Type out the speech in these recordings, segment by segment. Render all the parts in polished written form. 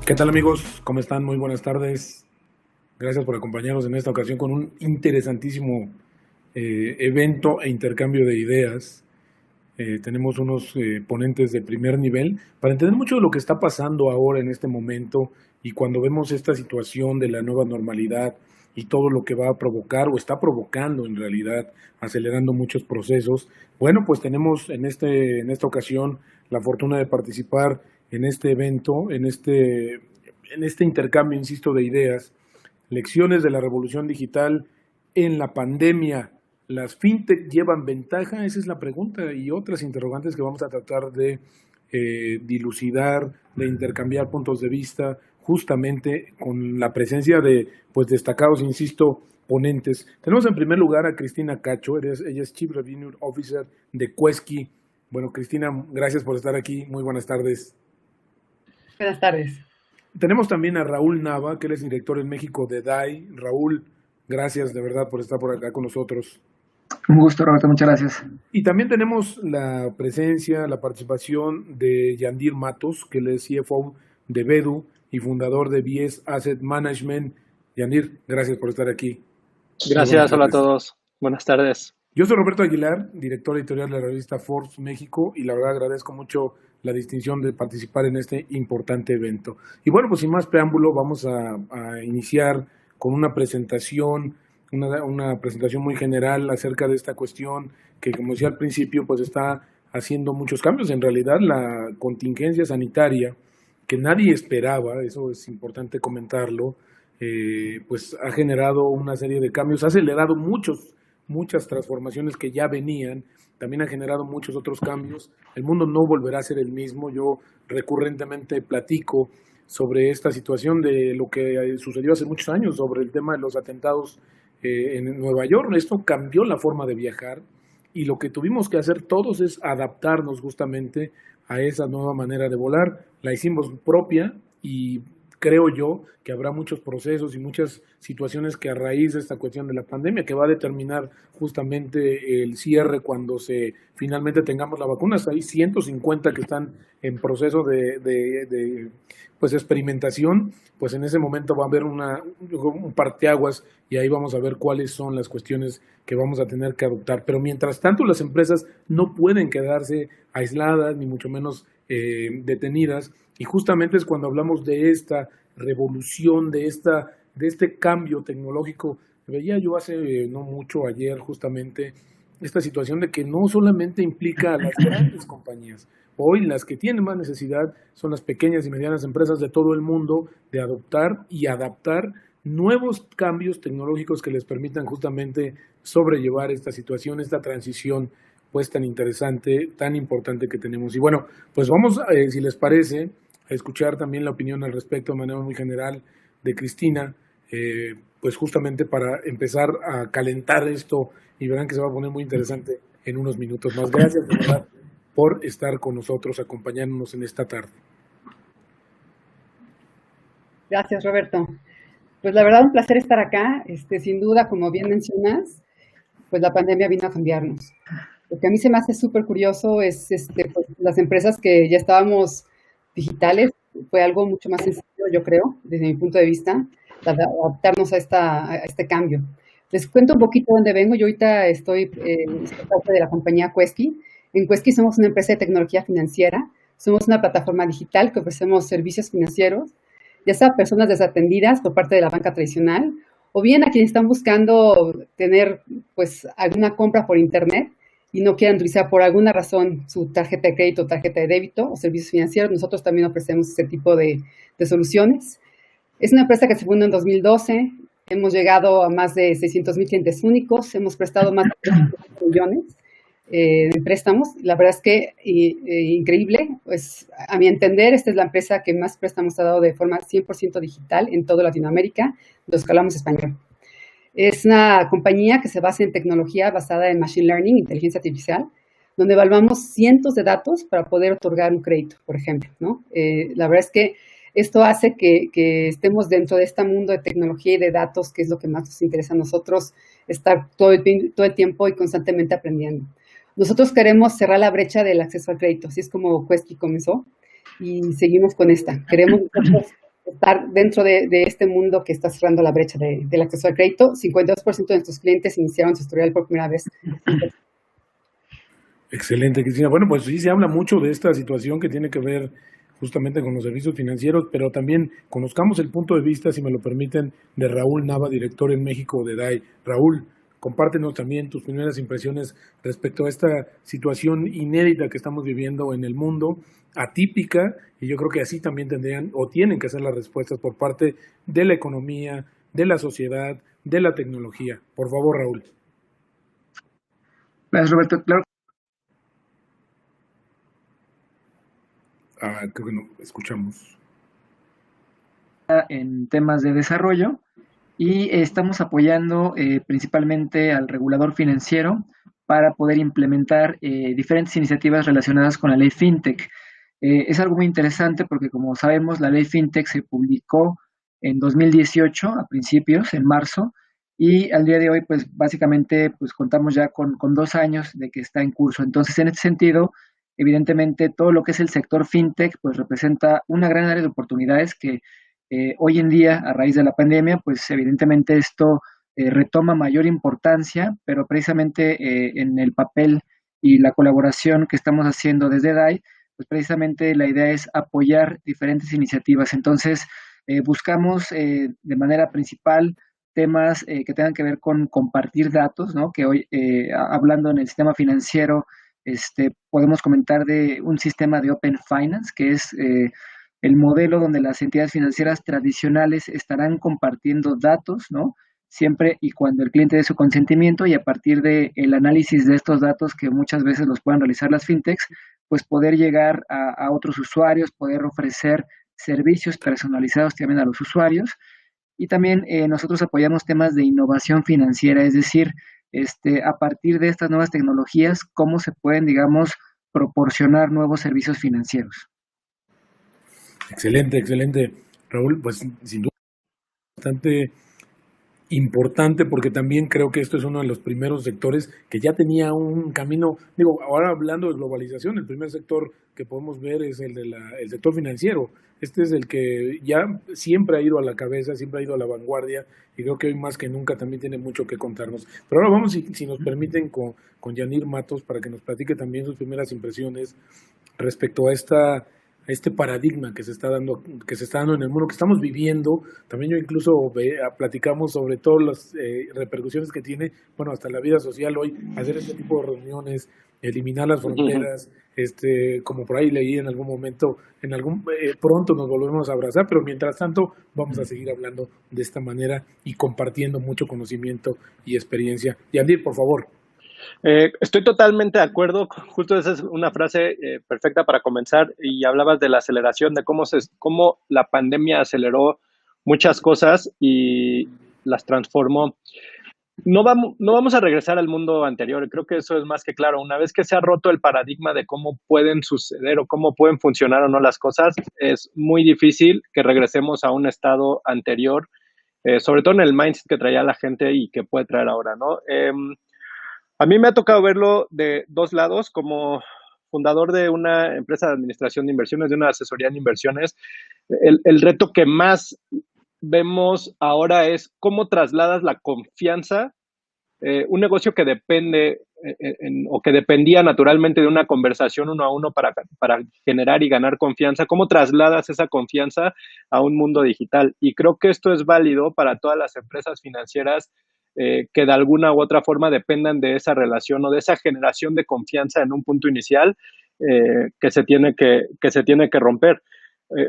¿Qué tal amigos? ¿Cómo están? Muy buenas tardes. Gracias por acompañarnos en esta ocasión con un interesantísimo evento e intercambio de ideas. Tenemos unos ponentes de primer nivel para entender mucho de lo que está pasando ahora en este momento y cuando vemos esta situación de la nueva normalidad y todo lo que va a provocar o está provocando en realidad, acelerando muchos procesos. Bueno, pues tenemos en esta ocasión la fortuna de participar en este evento, en este intercambio, insisto, de ideas, lecciones de la revolución digital en la pandemia. ¿Las fintech llevan ventaja? Esa es la pregunta y otras interrogantes que vamos a tratar de dilucidar, de intercambiar puntos de vista, justamente con la presencia de pues destacados, insisto, ponentes. Tenemos en primer lugar a Cristina Cacho, ella es Chief Revenue Officer de Quesky. Bueno, Cristina, gracias por estar aquí. Muy buenas tardes. Buenas tardes. Tenemos también a Raúl Nava, que él es director en México de DAI. Raúl, gracias de verdad por estar por acá con nosotros. Un gusto, Roberto, muchas gracias. Y también tenemos la presencia, la participación de Yandir Matos, que él es CFO de Bedu y fundador de BS Asset Management. Yandir, gracias por estar aquí. Gracias, hola a todos. Buenas tardes. Yo soy Roberto Aguilar, director editorial de la revista Forbes México, y la verdad agradezco mucho la distinción de participar en este importante evento. Y bueno, pues sin más preámbulo, vamos a iniciar con una presentación, una presentación muy general acerca de esta cuestión que, como decía al principio, pues está haciendo muchos cambios. En realidad, la contingencia sanitaria que nadie esperaba, eso es importante comentarlo, pues ha generado una serie de cambios, ha acelerado muchas transformaciones que ya venían, también ha generado muchos otros cambios. El mundo no volverá a ser el mismo. Yo recurrentemente platico sobre esta situación de lo que sucedió hace muchos años, sobre el tema de los atentados en Nueva York. Esto cambió la forma de viajar y lo que tuvimos que hacer todos es adaptarnos justamente a esa nueva manera de volar. La hicimos propia y creo yo que habrá muchos procesos y muchas situaciones que a raíz de esta cuestión de la pandemia que va a determinar justamente el cierre cuando finalmente tengamos la vacuna. Hay 150 que están en proceso de pues experimentación, pues en ese momento va a haber un parteaguas y ahí vamos a ver cuáles son las cuestiones que vamos a tener que adoptar. Pero mientras tanto las empresas no pueden quedarse aisladas ni mucho menos detenidas, y justamente es cuando hablamos de esta revolución, de este cambio tecnológico. Veía yo hace no mucho, ayer justamente, esta situación de que no solamente implica a las grandes compañías. Hoy las que tienen más necesidad son las pequeñas y medianas empresas de todo el mundo de adoptar y adaptar nuevos cambios tecnológicos que les permitan justamente sobrellevar esta situación, esta transición pues tan interesante, tan importante que tenemos. Y bueno, pues vamos, si les parece, a escuchar también la opinión al respecto de manera muy general de Cristina, pues justamente para empezar a calentar esto y verán que se va a poner muy interesante en unos minutos más. Gracias de verdad por estar con nosotros, acompañándonos en esta tarde. Gracias, Roberto. Pues la verdad, un placer estar acá. Sin duda, como bien mencionas, pues la pandemia vino a cambiarnos. Lo que a mí se me hace súper curioso es pues, las empresas que ya estábamos digitales, fue algo mucho más sencillo, yo creo, desde mi punto de vista, adaptarnos a este cambio. Les cuento un poquito dónde vengo. Yo ahorita estoy parte de la compañía Quesky. En Quesky somos una empresa de tecnología financiera. Somos una plataforma digital que ofrecemos servicios financieros, ya sea a personas desatendidas por parte de la banca tradicional, o bien a quienes están buscando tener pues alguna compra por internet y no quieran utilizar por alguna razón su tarjeta de crédito, tarjeta de débito o servicios financieros. Nosotros también ofrecemos ese tipo de soluciones. Es una empresa que se fundó en 2012. Hemos llegado a más de 600,000 clientes únicos. Hemos prestado más de 20 millones de préstamos. La verdad es que increíble. Pues, a mi entender, esta es la empresa que más préstamos ha dado de forma 100% digital en toda Latinoamérica, los que hablamos español. Es una compañía que se basa en tecnología basada en Machine Learning, inteligencia artificial, donde evaluamos cientos de datos para poder otorgar un crédito, por ejemplo, ¿no? La verdad es que esto hace que estemos dentro de este mundo de tecnología y de datos, que es lo que más nos interesa a nosotros, estar todo el tiempo y constantemente aprendiendo. Nosotros queremos cerrar la brecha del acceso al crédito, así es como Quesky comenzó, y seguimos con esta. Queremos estar dentro de este mundo que está cerrando la brecha del acceso al crédito. 52% de nuestros clientes iniciaron su historial por primera vez. Excelente, Cristina. Bueno, pues sí se habla mucho de esta situación que tiene que ver justamente con los servicios financieros, pero también conozcamos el punto de vista, si me lo permiten, de Raúl Nava, director en México de DAI. Raúl, compártenos también tus primeras impresiones respecto a esta situación inédita que estamos viviendo en el mundo, atípica, y yo creo que así también tendrían o tienen que ser las respuestas por parte de la economía, de la sociedad, de la tecnología. Por favor, Raúl. Gracias, Roberto. Claro. Creo que no escuchamos. En temas de desarrollo y estamos apoyando principalmente al regulador financiero para poder implementar diferentes iniciativas relacionadas con la ley FinTech. Es algo muy interesante porque, como sabemos, la ley FinTech se publicó en 2018, a principios, en marzo, y al día de hoy, pues básicamente, pues contamos ya con 2 años de que está en curso. Entonces, en este sentido, evidentemente, todo lo que es el sector FinTech, pues representa una gran área de oportunidades que hoy en día, a raíz de la pandemia, pues evidentemente esto retoma mayor importancia, pero precisamente en el papel y la colaboración que estamos haciendo desde DAI, pues precisamente la idea es apoyar diferentes iniciativas. Entonces, buscamos de manera principal temas que tengan que ver con compartir datos, ¿no? Que hoy, hablando en el sistema financiero, podemos comentar de un sistema de Open Finance, que es el modelo donde las entidades financieras tradicionales estarán compartiendo datos, ¿no? Siempre y cuando el cliente dé su consentimiento, y a partir del análisis de estos datos que muchas veces los puedan realizar las fintechs, pues poder llegar a otros usuarios, poder ofrecer servicios personalizados también a los usuarios. Y también nosotros apoyamos temas de innovación financiera, es decir, a partir de estas nuevas tecnologías, cómo se pueden, digamos, proporcionar nuevos servicios financieros. Excelente, excelente, Raúl. Pues sin duda bastante importante, porque también creo que esto es uno de los primeros sectores que ya tenía un camino. Digo, ahora hablando de globalización, el primer sector que podemos ver es el el sector financiero. Este es el que ya siempre ha ido a la cabeza, siempre ha ido a la vanguardia, y creo que hoy más que nunca también tiene mucho que contarnos. Pero ahora vamos, si nos permiten, con Yanir Matos, para que nos platique también sus primeras impresiones respecto a este paradigma que se está dando en el mundo, que estamos viviendo. También yo incluso platicamos sobre todas las repercusiones que tiene, bueno, hasta la vida social hoy, hacer este tipo de reuniones, eliminar las fronteras, como por ahí leí en algún momento, pronto nos volvemos a abrazar, pero mientras tanto vamos a seguir hablando de esta manera y compartiendo mucho conocimiento y experiencia. Yandir, por favor. Estoy totalmente de acuerdo. Justo esa es una frase perfecta para comenzar. Y hablabas de la aceleración, de cómo la pandemia aceleró muchas cosas y las transformó. No vamos a regresar al mundo anterior. Creo que eso es más que claro. Una vez que se ha roto el paradigma de cómo pueden suceder o cómo pueden funcionar o no las cosas, es muy difícil que regresemos a un estado anterior, sobre todo en el mindset que traía la gente y que puede traer ahora, ¿no? A mí me ha tocado verlo de dos lados. Como fundador de una empresa de administración de inversiones, de una asesoría en inversiones, el reto que más vemos ahora es cómo trasladas la confianza, un negocio que depende o que dependía naturalmente de una conversación uno a uno para generar y ganar confianza, cómo trasladas esa confianza a un mundo digital. Y creo que esto es válido para todas las empresas financieras que de alguna u otra forma dependan de esa relación o de esa generación de confianza en un punto inicial que se tiene que romper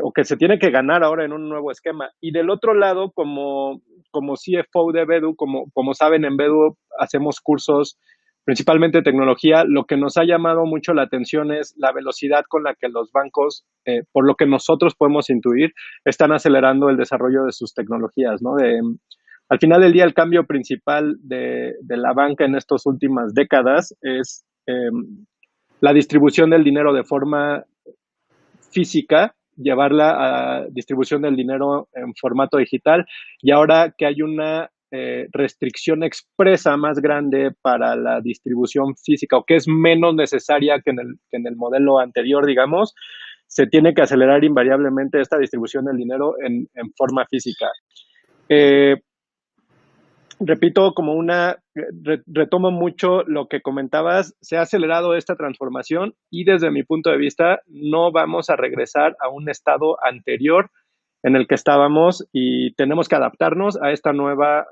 o que se tiene que ganar ahora en un nuevo esquema. Y del otro lado, como CFO de Bedu, como saben, en Bedu hacemos cursos principalmente de tecnología. Lo que nos ha llamado mucho la atención es la velocidad con la que los bancos, por lo que nosotros podemos intuir, están acelerando el desarrollo de sus tecnologías, ¿no? Al final del día, el cambio principal de la banca en estas últimas décadas es la distribución del dinero de forma física, llevarla a distribución del dinero en formato digital, y ahora que hay una restricción expresa más grande para la distribución física, o que es menos necesaria que en el modelo anterior, digamos, se tiene que acelerar invariablemente esta distribución del dinero en forma física. Repito, retomo mucho lo que comentabas, se ha acelerado esta transformación y desde mi punto de vista no vamos a regresar a un estado anterior en el que estábamos y tenemos que adaptarnos a esta nueva,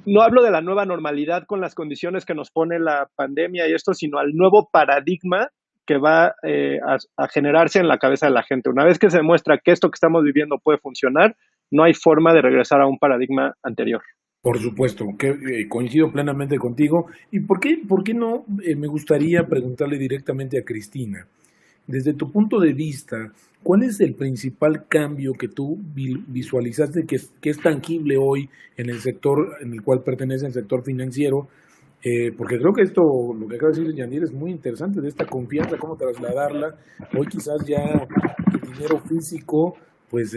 no hablo de la nueva normalidad con las condiciones que nos pone la pandemia y esto, sino al nuevo paradigma que va a generarse en la cabeza de la gente. Una vez que se demuestra que esto que estamos viviendo puede funcionar, no hay forma de regresar a un paradigma anterior. Por supuesto, que coincido plenamente contigo. ¿Y por qué no me gustaría preguntarle directamente a Cristina? Desde tu punto de vista, ¿cuál es el principal cambio que tú visualizaste que es tangible hoy en el sector en el cual pertenece el sector financiero? Porque creo que esto, lo que acaba de decir Yandir, es muy interesante, de esta confianza, cómo trasladarla. Hoy quizás ya el dinero físico, pues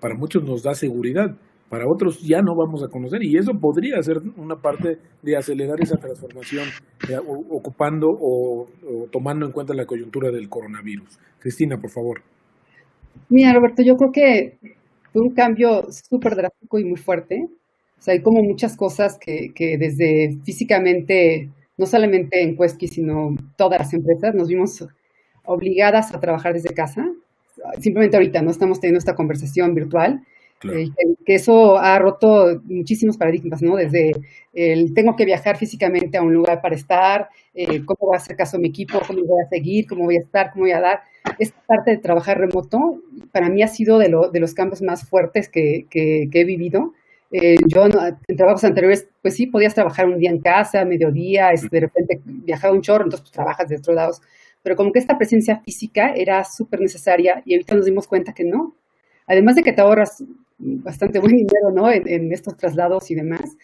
para muchos nos da seguridad, para otros ya no vamos a conocer, y eso podría ser una parte de acelerar esa transformación, ocupando o tomando en cuenta la coyuntura del coronavirus. Cristina, por favor. Mira, Roberto, yo creo que fue un cambio súper drástico y muy fuerte. O sea, hay como muchas cosas que desde físicamente, no solamente en Quesky, sino todas las empresas, nos vimos obligadas a trabajar desde casa. Simplemente ahorita no estamos teniendo esta conversación virtual. Claro. Que eso ha roto muchísimos paradigmas, ¿no? Desde el tengo que viajar físicamente a un lugar para estar, cómo voy a hacer caso a mi equipo, cómo voy a seguir, cómo voy a estar, cómo voy a dar. Esta parte de trabajar remoto para mí ha sido de los cambios más fuertes que he vivido. Yo en trabajos anteriores, pues sí, podías trabajar un día en casa, mediodía, de repente viajaba un chorro, entonces pues, trabajas de otros lados. Pero como que esta presencia física era súper necesaria y ahorita nos dimos cuenta que no. Además de que te ahorras bastante buen dinero, ¿no? En estos traslados y demás,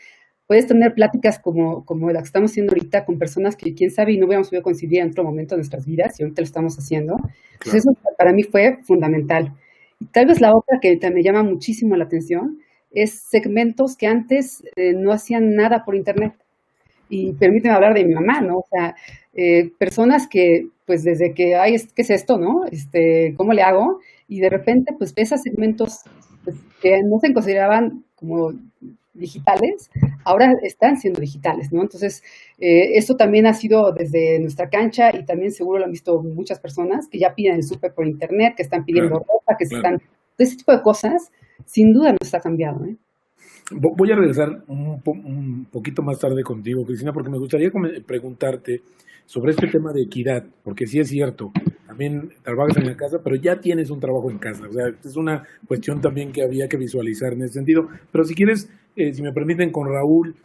puedes tener pláticas como la que estamos haciendo ahorita con personas que quién sabe y no hubiéramos podido coincidir en otro momento de nuestras vidas y ahorita lo estamos haciendo. Claro. Entonces eso para mí fue fundamental. Y tal vez la otra que me llama muchísimo la atención es segmentos que antes no hacían nada por internet. Y permíteme hablar de mi mamá, ¿no? O sea, personas que, pues desde que, ay, ¿qué es esto, no? ¿Cómo le hago? Y de repente, pues ves a segmentos pues, que no se consideraban como digitales, ahora están siendo digitales, ¿no? Entonces, eso también ha sido desde nuestra cancha y también seguro lo han visto muchas personas que ya piden el súper por internet, que están pidiendo ropa, que se están... Ese tipo de cosas, sin duda nos ha cambiado, ¿eh? Voy a regresar un poquito más tarde contigo, Cristina, porque me gustaría preguntarte sobre este tema de equidad, porque sí es cierto, también trabajas en la casa, pero ya tienes un trabajo en casa, o sea, es una cuestión también que había que visualizar en ese sentido, pero si quieres, si me permiten con Raúl,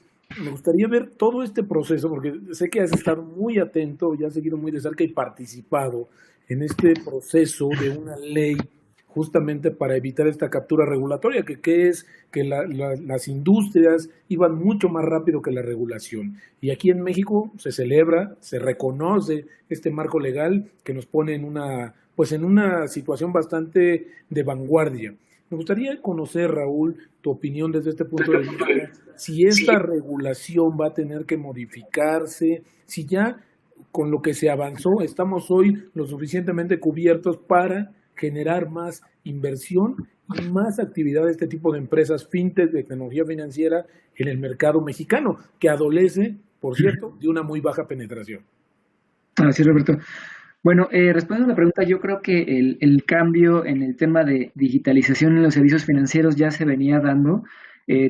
me gustaría ver todo este proceso, porque sé que has estado muy atento y has seguido muy de cerca y participado en este proceso de una ley justamente para evitar esta captura regulatoria, que es que las industrias iban mucho más rápido que la regulación. Y aquí en México se celebra, se reconoce este marco legal que nos pone en una situación bastante de vanguardia. Me gustaría conocer, Raúl, tu opinión desde este punto de vista, si esta regulación va a tener que modificarse, si ya con lo que se avanzó estamos hoy lo suficientemente cubiertos para generar más inversión y más actividad de este tipo de empresas fintech de tecnología financiera en el mercado mexicano, que adolece, por cierto, de una muy baja penetración. Así es, Roberto. Bueno, respondiendo a la pregunta, yo creo que el cambio en el tema de digitalización en los servicios financieros ya se venía dando.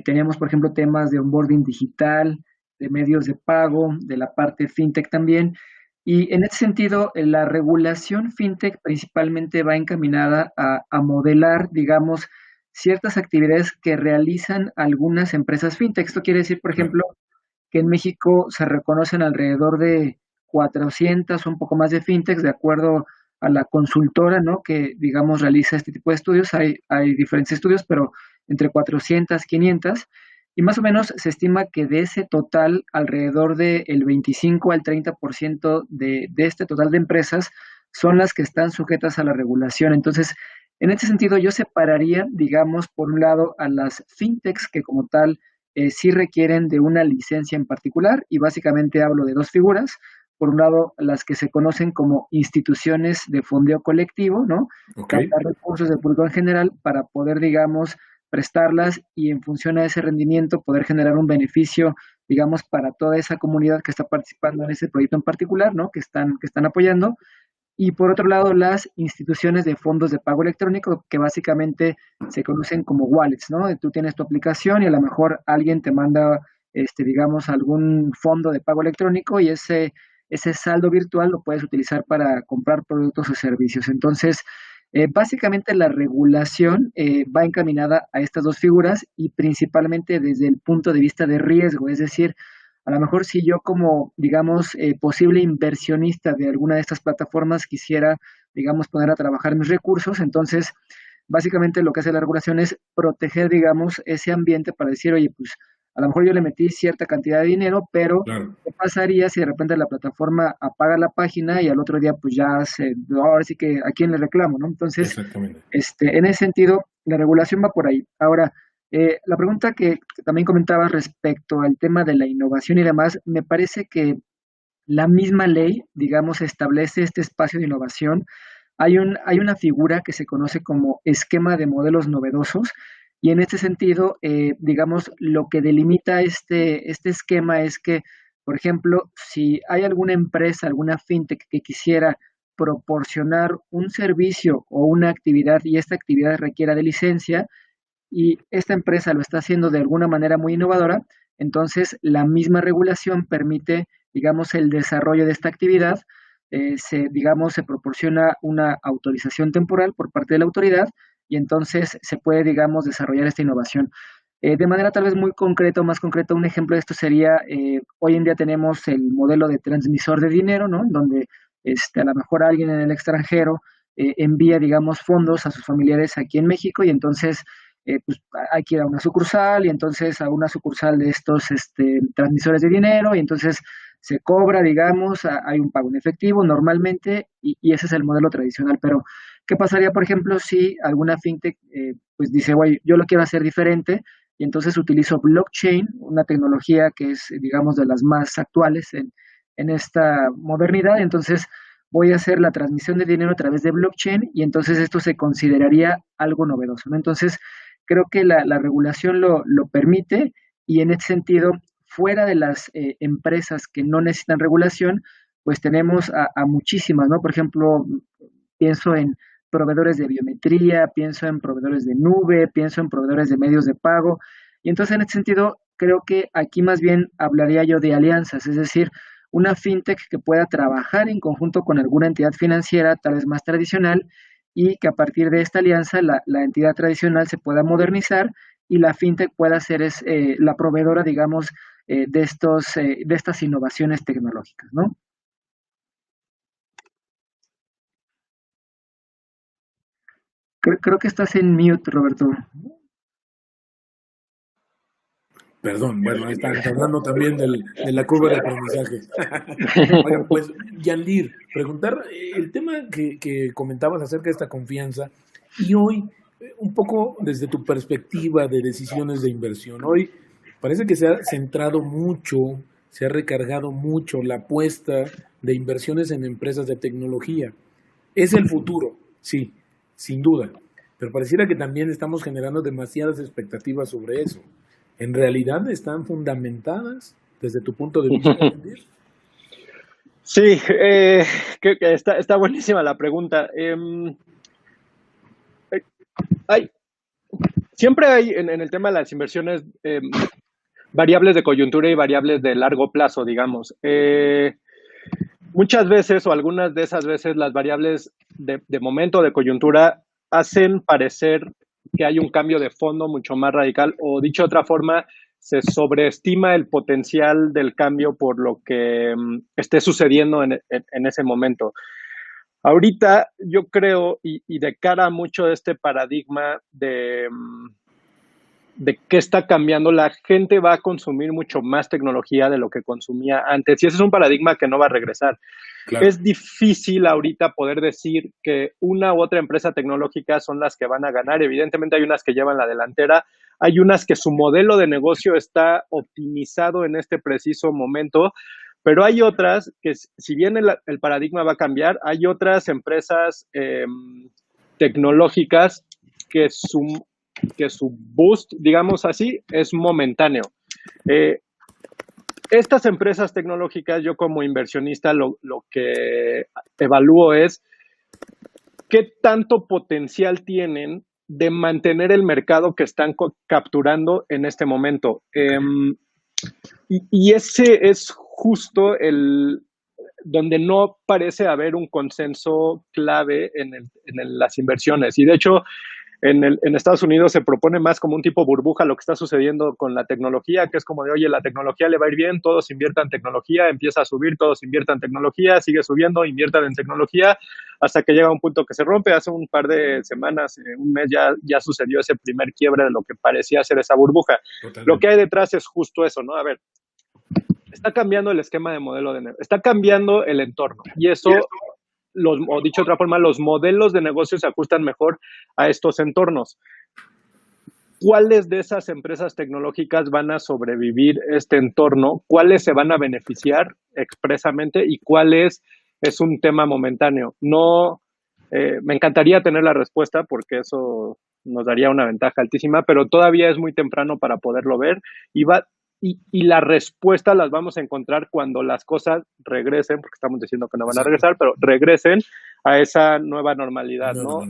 Teníamos, por ejemplo, temas de onboarding digital, de medios de pago, de la parte fintech también. Y en ese sentido, la regulación fintech principalmente va encaminada a modelar, digamos, ciertas actividades que realizan algunas empresas fintech. Esto quiere decir, por ejemplo, que en México se reconocen alrededor de 400 o un poco más de fintechs, de acuerdo a la consultora, ¿no? Que, digamos, realiza este tipo de estudios. Hay diferentes estudios, pero entre 400, 500. Y más o menos se estima que de ese total, alrededor del 25 al 30% de este total de empresas son las que están sujetas a la regulación. Entonces, en este sentido, yo separaría, digamos, por un lado, a las fintechs que como tal sí requieren de una licencia en particular, y básicamente hablo de dos figuras. por un lado, las que se conocen como instituciones de fondeo colectivo, ¿no? Okay. Captar recursos del público en general para poder, digamos, prestarlas y en función a ese rendimiento poder generar un beneficio, digamos, para toda esa comunidad que está participando en ese proyecto en particular, ¿no? Que están apoyando. Y por otro lado, las instituciones de fondos de pago electrónico, que básicamente se conocen como wallets, ¿no? Tú tienes tu aplicación y a lo mejor alguien te manda, digamos, algún fondo de pago electrónico y ese saldo virtual lo puedes utilizar para comprar productos o servicios. Entonces, básicamente la regulación va encaminada a estas dos figuras y principalmente desde el punto de vista de riesgo, es decir, a lo mejor si yo como, digamos, posible inversionista de alguna de estas plataformas quisiera, digamos, poner a trabajar mis recursos, entonces básicamente lo que hace la regulación es proteger, digamos, ese ambiente para decir, oye, pues a lo mejor yo le metí cierta cantidad de dinero, pero Claro. ¿qué pasaría si de repente la plataforma apaga la página y al otro día pues ya ahora sí que a quién le reclamo, ¿no? Entonces, Exactamente. en ese sentido, la regulación va por ahí. Ahora, la pregunta que también comentabas respecto al tema de la innovación y demás, me parece que la misma ley, digamos, establece este espacio de innovación. Hay una figura que se conoce como esquema de modelos novedosos y en este sentido, digamos, lo que delimita este esquema es que, por ejemplo, si hay alguna empresa, alguna fintech que quisiera proporcionar un servicio o una actividad y esta actividad requiera de licencia, y esta empresa lo está haciendo de alguna manera muy innovadora, entonces la misma regulación permite, digamos, el desarrollo de esta actividad, digamos, se proporciona una autorización temporal por parte de la autoridad y entonces se puede, digamos, desarrollar esta innovación. De manera tal vez muy concreta o más concreta, un ejemplo de esto sería, hoy en día tenemos el modelo de transmisor de dinero, ¿no? Donde a lo mejor alguien en el extranjero envía, digamos, fondos a sus familiares aquí en México y entonces pues hay que ir a una sucursal y entonces a una sucursal de estos transmisores de dinero y entonces se cobra, digamos, hay un pago en efectivo normalmente y ese es el modelo tradicional. Pero, ¿qué pasaría, por ejemplo, si alguna fintech pues dice, güey, yo lo quiero hacer diferente y entonces utilizo blockchain, una tecnología que es, digamos, de las más actuales en esta modernidad, entonces voy a hacer la transmisión de dinero a través de blockchain y entonces esto se consideraría algo novedoso, ¿no? Entonces, creo que la regulación lo permite y en ese sentido, fuera de las empresas que no necesitan regulación, pues tenemos a muchísimas, ¿no? Por ejemplo, pienso en proveedores de biometría, pienso en proveedores de nube, pienso en proveedores de medios de pago. Y entonces, en ese sentido, creo que aquí más bien hablaría yo de alianzas, es decir, una fintech que pueda trabajar en conjunto con alguna entidad financiera, tal vez más tradicional, y que a partir de esta alianza la entidad tradicional se pueda modernizar y la fintech pueda ser la proveedora, digamos, de estas innovaciones tecnológicas, ¿no? Creo que estás en mute, Roberto. Perdón, bueno, ahí están hablando también de la curva de aprendizaje. Oigan, pues, Yandir, preguntar el tema que comentabas acerca de esta confianza y hoy, un poco desde tu perspectiva de decisiones de inversión, hoy parece que se ha centrado mucho, se ha recargado mucho la apuesta de inversiones en empresas de tecnología. Es el futuro, sí, sin duda, pero pareciera que también estamos generando demasiadas expectativas sobre eso. ¿En realidad están fundamentadas desde tu punto de vista, Yandir? Sí, que está buenísima la pregunta. Hay, siempre hay en el tema de las inversiones variables de coyuntura y variables de largo plazo, digamos. Muchas veces o algunas de esas veces las variables de momento de coyuntura hacen parecer que hay un cambio de fondo mucho más radical o dicho de otra forma, se sobreestima el potencial del cambio por lo que esté sucediendo en ese momento. Ahorita yo creo, y de cara a mucho de este paradigma de qué está cambiando, la gente va a consumir mucho más tecnología de lo que consumía antes. Y ese es un paradigma que no va a regresar. Claro. Es difícil ahorita poder decir que una u otra empresa tecnológica son las que van a ganar. Evidentemente hay unas que llevan la delantera, hay unas que su modelo de negocio está optimizado en este preciso momento, Pero hay otras que, si bien el paradigma va a cambiar, hay otras empresas tecnológicas que su boost, digamos así, es momentáneo. Estas empresas tecnológicas, yo como inversionista lo que evalúo es qué tanto potencial tienen de mantener el mercado que están capturando en este momento. Y ese es justo donde no parece haber un consenso clave en las inversiones. Y de hecho, en Estados Unidos se propone más como un tipo burbuja lo que está sucediendo con la tecnología, que es como de, oye, la tecnología le va a ir bien, todos inviertan en tecnología, empieza a subir, todos inviertan en tecnología, sigue subiendo, inviertan en tecnología, hasta que llega un punto que se rompe. Hace un par de semanas, un mes, ya sucedió ese primer quiebre de lo que parecía ser esa burbuja. Totalmente. Lo que hay detrás es justo eso, ¿no? A ver, está cambiando el esquema de modelo de negocio, está cambiando el entorno, y eso... o dicho de otra forma, los modelos de negocio se ajustan mejor a estos entornos. ¿Cuáles de esas empresas tecnológicas van a sobrevivir este entorno? ¿Cuáles se van a beneficiar expresamente y cuáles es un tema momentáneo? No, me encantaría tener la respuesta porque eso nos daría una ventaja altísima, pero todavía es muy temprano para poderlo ver y la respuesta las vamos a encontrar cuando las cosas regresen, porque estamos diciendo que no van a regresar, pero regresen a esa nueva normalidad, ¿no?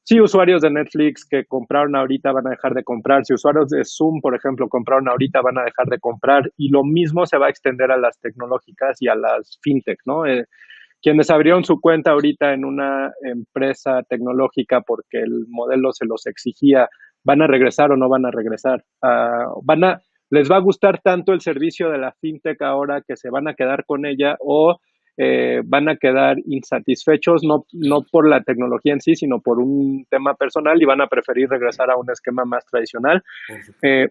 Si usuarios de Netflix que compraron ahorita van a dejar de comprar, si usuarios de Zoom, por ejemplo, compraron ahorita van a dejar de comprar, y lo mismo se va a extender a las tecnológicas y a las fintech, ¿no? Quienes abrieron su cuenta ahorita en una empresa tecnológica porque el modelo se los exigía, ¿van a regresar o no van a regresar? ¿Les va a gustar tanto el servicio de la fintech ahora que se van a quedar con ella o van a quedar insatisfechos, no por la tecnología en sí, sino por un tema personal y van a preferir regresar a un esquema más tradicional?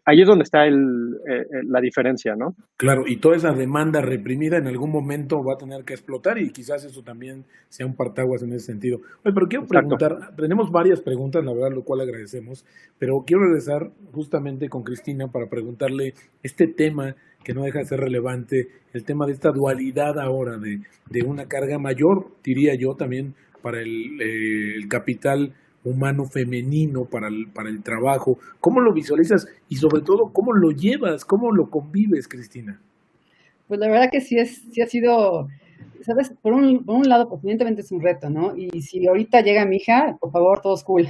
Ahí es donde está la diferencia, ¿no? Claro, y toda esa demanda reprimida en algún momento va a tener que explotar y quizás eso también sea un partaguas en ese sentido. Oye, pero quiero preguntar, tenemos varias preguntas, la verdad, lo cual agradecemos, pero quiero regresar justamente con Cristina para preguntarle este tema que no deja de ser relevante, el tema de esta dualidad ahora de una carga mayor, diría yo, también para el capital humano femenino, para el trabajo. ¿Cómo lo visualizas? Y sobre todo, ¿cómo lo llevas? ¿Cómo lo convives, Cristina? Pues la verdad que sí ha sido, ¿sabes? Por un lado, pues evidentemente es un reto, ¿no? Y si ahorita llega mi hija, por favor, todos cool.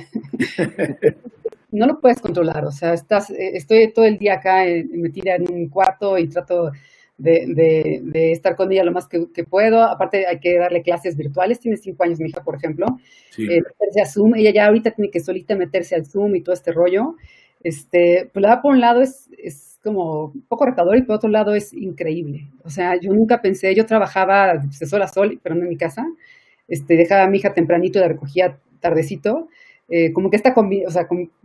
No lo puedes controlar, o sea, estoy todo el día acá metida en un cuarto y trato de estar con ella lo más que puedo. Aparte hay que darle clases virtuales, tiene 5 años mi hija, por ejemplo, sí. Meterse a Zoom, ella ya ahorita tiene que solita meterse al Zoom y todo este rollo. Pues la verdad, por un lado es como un poco retador y por otro lado es increíble. O sea, yo nunca pensé, yo trabajaba de sol a sol, pero no en mi casa, dejaba a mi hija tempranito y la recogía tardecito. Como que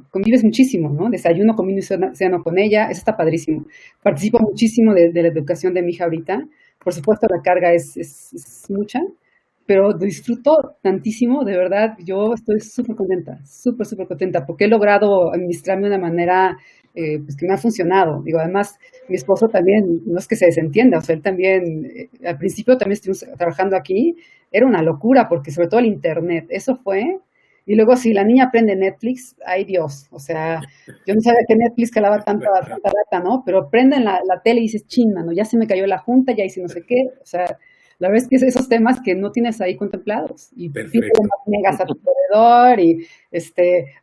convives muchísimo, ¿no? Desayuno, comino y ceno con ella, eso está padrísimo. Participo muchísimo de la educación de mi hija ahorita. Por supuesto, la carga es mucha, pero disfruto tantísimo, de verdad. Yo estoy súper contenta, porque he logrado administrarme de una manera pues que me ha funcionado. Digo, además, mi esposo también, no es que se desentienda, o sea, él también, al principio también estuvimos trabajando aquí, era una locura, porque sobre todo el internet, eso fue. Y luego si la niña aprende Netflix, ¡ay Dios! O sea, yo no sabía que Netflix calaba tanta data, ¿no? Pero prenden la tele y dices, chin, mano, ya se me cayó la junta, ya hice no sé qué. O sea, la verdad es que es esos temas que no tienes ahí contemplados. Y negas a tu proveedor y,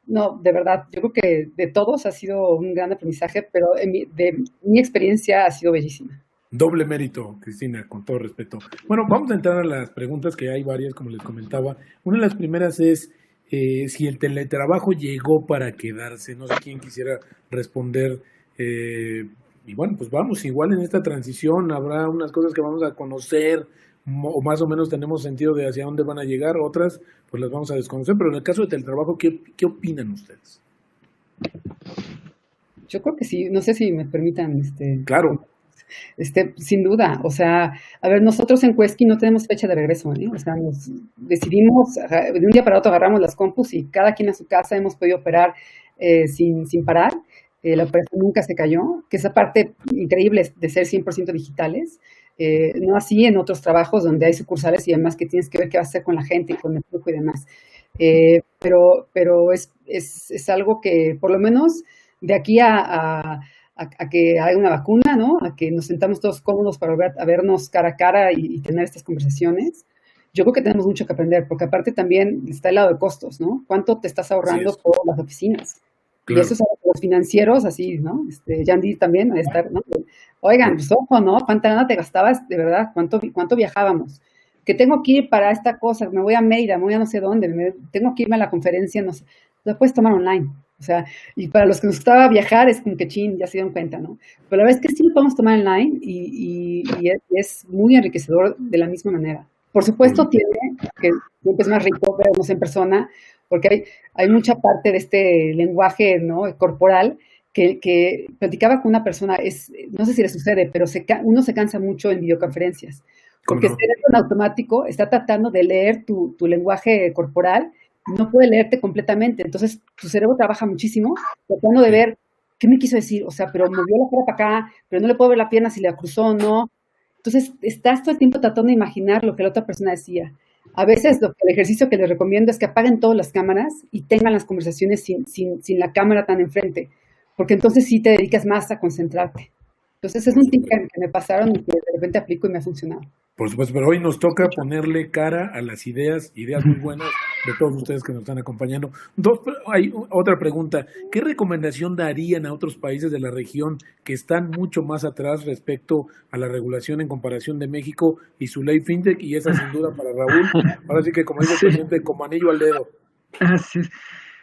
no, de verdad, yo creo que de todos ha sido un gran aprendizaje, pero de mi experiencia ha sido bellísima. Doble mérito, Cristina, con todo respeto. Bueno, vamos a entrar a las preguntas, que hay varias, como les comentaba. Una de las primeras es, si el teletrabajo llegó para quedarse, no sé quién quisiera responder, y bueno, pues vamos, igual en esta transición habrá unas cosas que vamos a conocer, o más o menos tenemos sentido de hacia dónde van a llegar, otras pues las vamos a desconocer, pero en el caso de teletrabajo, ¿qué opinan ustedes? Yo creo que sí, no sé si me permitan, Claro. Sin duda, o sea, a ver, nosotros en Quesky no tenemos fecha de regreso, ¿eh? O sea, nos decidimos, de un día para otro agarramos las compus y cada quien a su casa hemos podido operar sin parar. La operación nunca se cayó, que esa parte increíble de ser 100% digitales. No así en otros trabajos donde hay sucursales y además que tienes que ver qué vas a hacer con la gente y con el flujo y demás. Pero es algo que por lo menos de aquí a que haya una vacuna, ¿no? A que nos sentamos todos cómodos para a vernos cara a cara y tener estas conversaciones. Yo creo que tenemos mucho que aprender, porque aparte también está el lado de costos, ¿no? ¿Cuánto te estás ahorrando por las oficinas? Claro. Y eso es a los financieros, así, ¿no? Yandy también, a estar, ¿no? Oigan, pues ojo, ¿no? ¿Cuánta lana te gastabas, de verdad? ¿Cuánto viajábamos? Que tengo que ir para esta cosa, me voy a Mérida, me voy a no sé dónde, tengo que irme a la conferencia, no sé. Lo puedes tomar online. O sea, y para los que nos gustaba viajar, es como que chin, ya se dieron cuenta, ¿no? Pero la verdad es que sí lo podemos tomar online y es muy enriquecedor de la misma manera. Por supuesto, tiene que siempre es más rico vernos en persona, porque hay mucha parte de este lenguaje, ¿no?, corporal que platicaba con una persona, no sé si le sucede, pero uno se cansa mucho en videoconferencias, porque el cerebro en automático está tratando de leer tu lenguaje corporal, no puede leerte completamente, entonces tu cerebro trabaja muchísimo tratando de ver qué me quiso decir, o sea, pero movió la cara para acá, pero no le puedo ver la pierna si la cruzó o no. Entonces, estás todo el tiempo tratando de imaginar lo que la otra persona decía. A veces el ejercicio que les recomiendo es que apaguen todas las cámaras y tengan las conversaciones sin la cámara tan enfrente, porque entonces sí te dedicas más a concentrarte. Entonces, es un tip que me pasaron y que de repente aplico y me ha funcionado. Por supuesto, pero hoy nos toca ponerle cara a las ideas muy buenas de todos ustedes que nos están acompañando. Hay otra pregunta. ¿Qué recomendación darían a otros países de la región que están mucho más atrás respecto a la regulación en comparación de México y su ley FinTech? Y esa sin duda para Raúl. Ahora sí que, como dice el presidente, como anillo al dedo. Así es.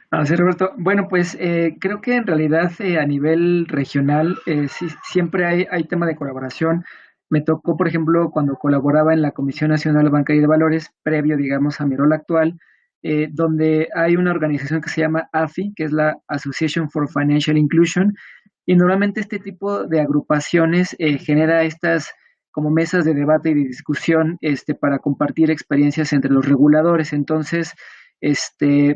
Así, Roberto. Bueno, pues creo que en realidad a nivel regional sí, siempre hay tema de colaboración. Me tocó, por ejemplo, cuando colaboraba en la Comisión Nacional Bancaria y de Valores, previo, digamos, a mi rol actual, donde hay una organización que se llama AFI, que es la Association for Financial Inclusion, y normalmente este tipo de agrupaciones genera estas como mesas de debate y de discusión para compartir experiencias entre los reguladores. Entonces,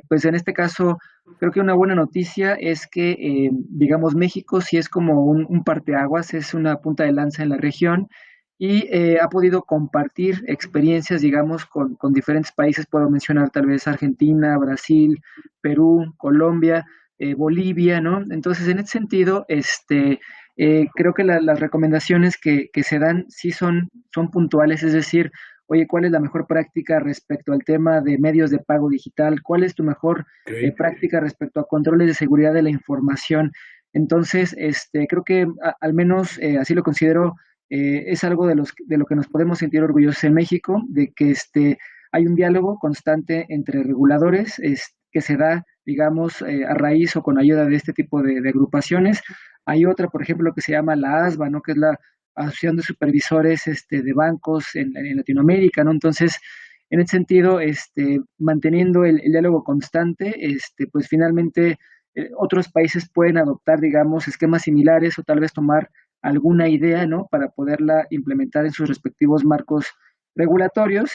pues en este caso, creo que una buena noticia es que, digamos, México sí es como un parteaguas, es una punta de lanza en la región y ha podido compartir experiencias, digamos, con diferentes países. Puedo mencionar tal vez Argentina, Brasil, Perú, Colombia, Bolivia, ¿no? Entonces, en ese sentido, creo que las recomendaciones que se dan sí son puntuales, es decir, oye, ¿cuál es la mejor práctica respecto al tema de medios de pago digital? ¿Cuál es tu mejor práctica respecto a controles de seguridad de la información? Entonces, creo que al menos así lo considero, es algo de lo que nos podemos sentir orgullosos en México, de que hay un diálogo constante entre reguladores que se da, digamos, a raíz o con ayuda de este tipo de agrupaciones. Hay otra, por ejemplo, que se llama la ASBA, ¿no?, que es la Asociación de Supervisores de Bancos en Latinoamérica, ¿no? Entonces, en ese sentido, manteniendo el diálogo constante, pues finalmente otros países pueden adoptar, digamos, esquemas similares o tal vez tomar alguna idea, ¿no?, para poderla implementar en sus respectivos marcos regulatorios.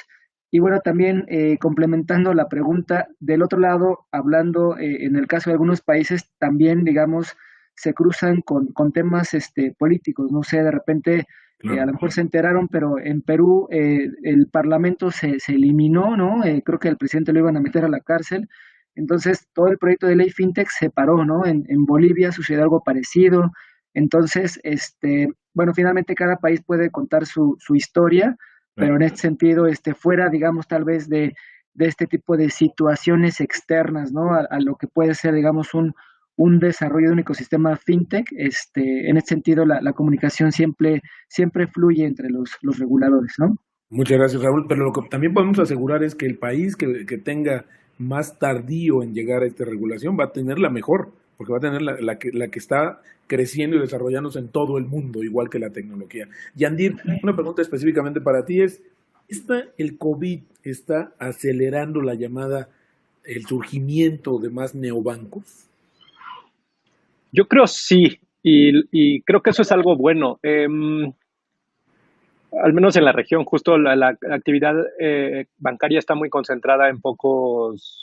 Y bueno, también complementando la pregunta, del otro lado, hablando en el caso de algunos países, también, digamos, se cruzan con temas políticos, no sé, de repente a lo mejor se enteraron, pero en Perú el parlamento se eliminó, ¿no? Creo que el presidente lo iban a meter a la cárcel, entonces todo el proyecto de ley FinTech se paró, ¿no? En Bolivia sucedió algo parecido, entonces, bueno, finalmente cada país puede contar su historia, pero en este sentido, fuera, digamos, tal vez de este tipo de situaciones externas, ¿no? A lo que puede ser, digamos, un desarrollo de un ecosistema fintech, en este sentido la comunicación siempre fluye entre los reguladores, ¿no? Muchas gracias, Raúl, pero lo que también podemos asegurar es que el país que tenga más tardío en llegar a esta regulación va a tener la mejor, porque va a tener la que está creciendo y desarrollándose en todo el mundo, igual que la tecnología. Yandir, una pregunta específicamente para ti es, ¿el COVID está acelerando el surgimiento de más neobancos? Yo creo sí, y creo que eso es algo bueno. al menos en la región, justo la actividad bancaria está muy concentrada en pocos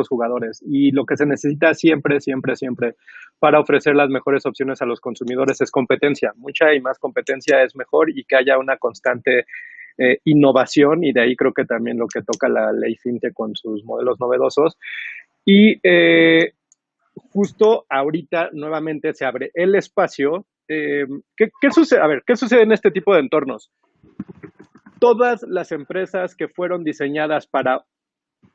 jugadores y lo que se necesita siempre, siempre, siempre para ofrecer las mejores opciones a los consumidores es competencia. Mucha y más competencia es mejor y que haya una constante innovación y de ahí creo que también lo que toca la ley FinTech con sus modelos novedosos. Y justo ahorita nuevamente se abre el espacio. ¿Qué sucede? A ver, ¿qué sucede en este tipo de entornos? Todas las empresas que fueron diseñadas para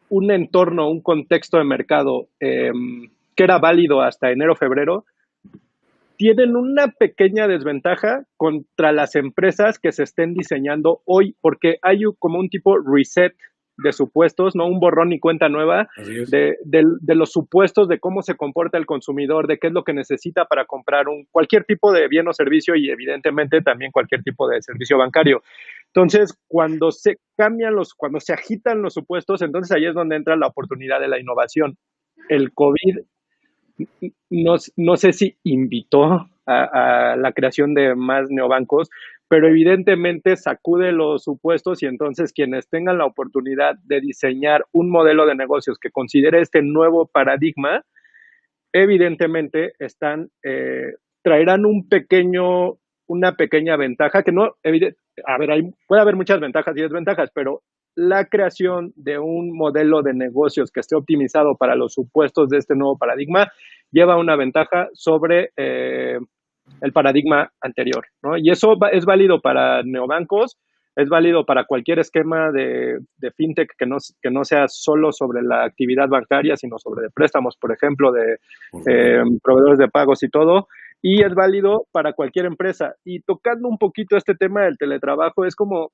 un entorno, un contexto de mercado que era válido hasta enero, febrero, tienen una pequeña desventaja contra las empresas que se estén diseñando hoy, porque hay como un tipo reset de supuestos, ¿no? Un borrón y cuenta nueva de los supuestos de cómo se comporta el consumidor, de qué es lo que necesita para comprar cualquier tipo de bien o servicio y evidentemente también cualquier tipo de servicio bancario. Entonces, cuando se agitan los supuestos, entonces ahí es donde entra la oportunidad de la innovación. El COVID no sé si invitó a la creación de más neobancos, pero evidentemente sacude los supuestos y entonces quienes tengan la oportunidad de diseñar un modelo de negocios que considere este nuevo paradigma, evidentemente traerán una pequeña ventaja que no, a ver, puede haber muchas ventajas y desventajas, pero la creación de un modelo de negocios que esté optimizado para los supuestos de este nuevo paradigma lleva una ventaja sobre el paradigma anterior, ¿no? Y eso es válido para neobancos, es válido para cualquier esquema de fintech que no sea solo sobre la actividad bancaria, sino sobre préstamos, por ejemplo, de proveedores de pagos y todo. Y es válido para cualquier empresa. Y tocando un poquito este tema del teletrabajo, es como,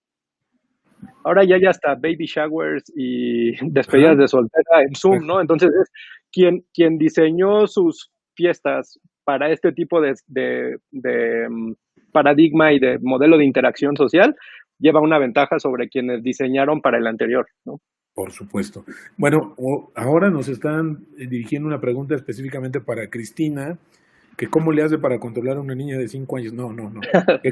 ahora ya hay hasta baby showers y despedidas de soltera en Zoom, ¿no? Entonces, quien diseñó sus fiestas para este tipo de paradigma y de modelo de interacción social, lleva una ventaja sobre quienes diseñaron para el anterior, ¿no? Por supuesto. Bueno, ahora nos están dirigiendo una pregunta específicamente para Cristina, que cómo le hace para controlar a una niña de 5 años. No. Que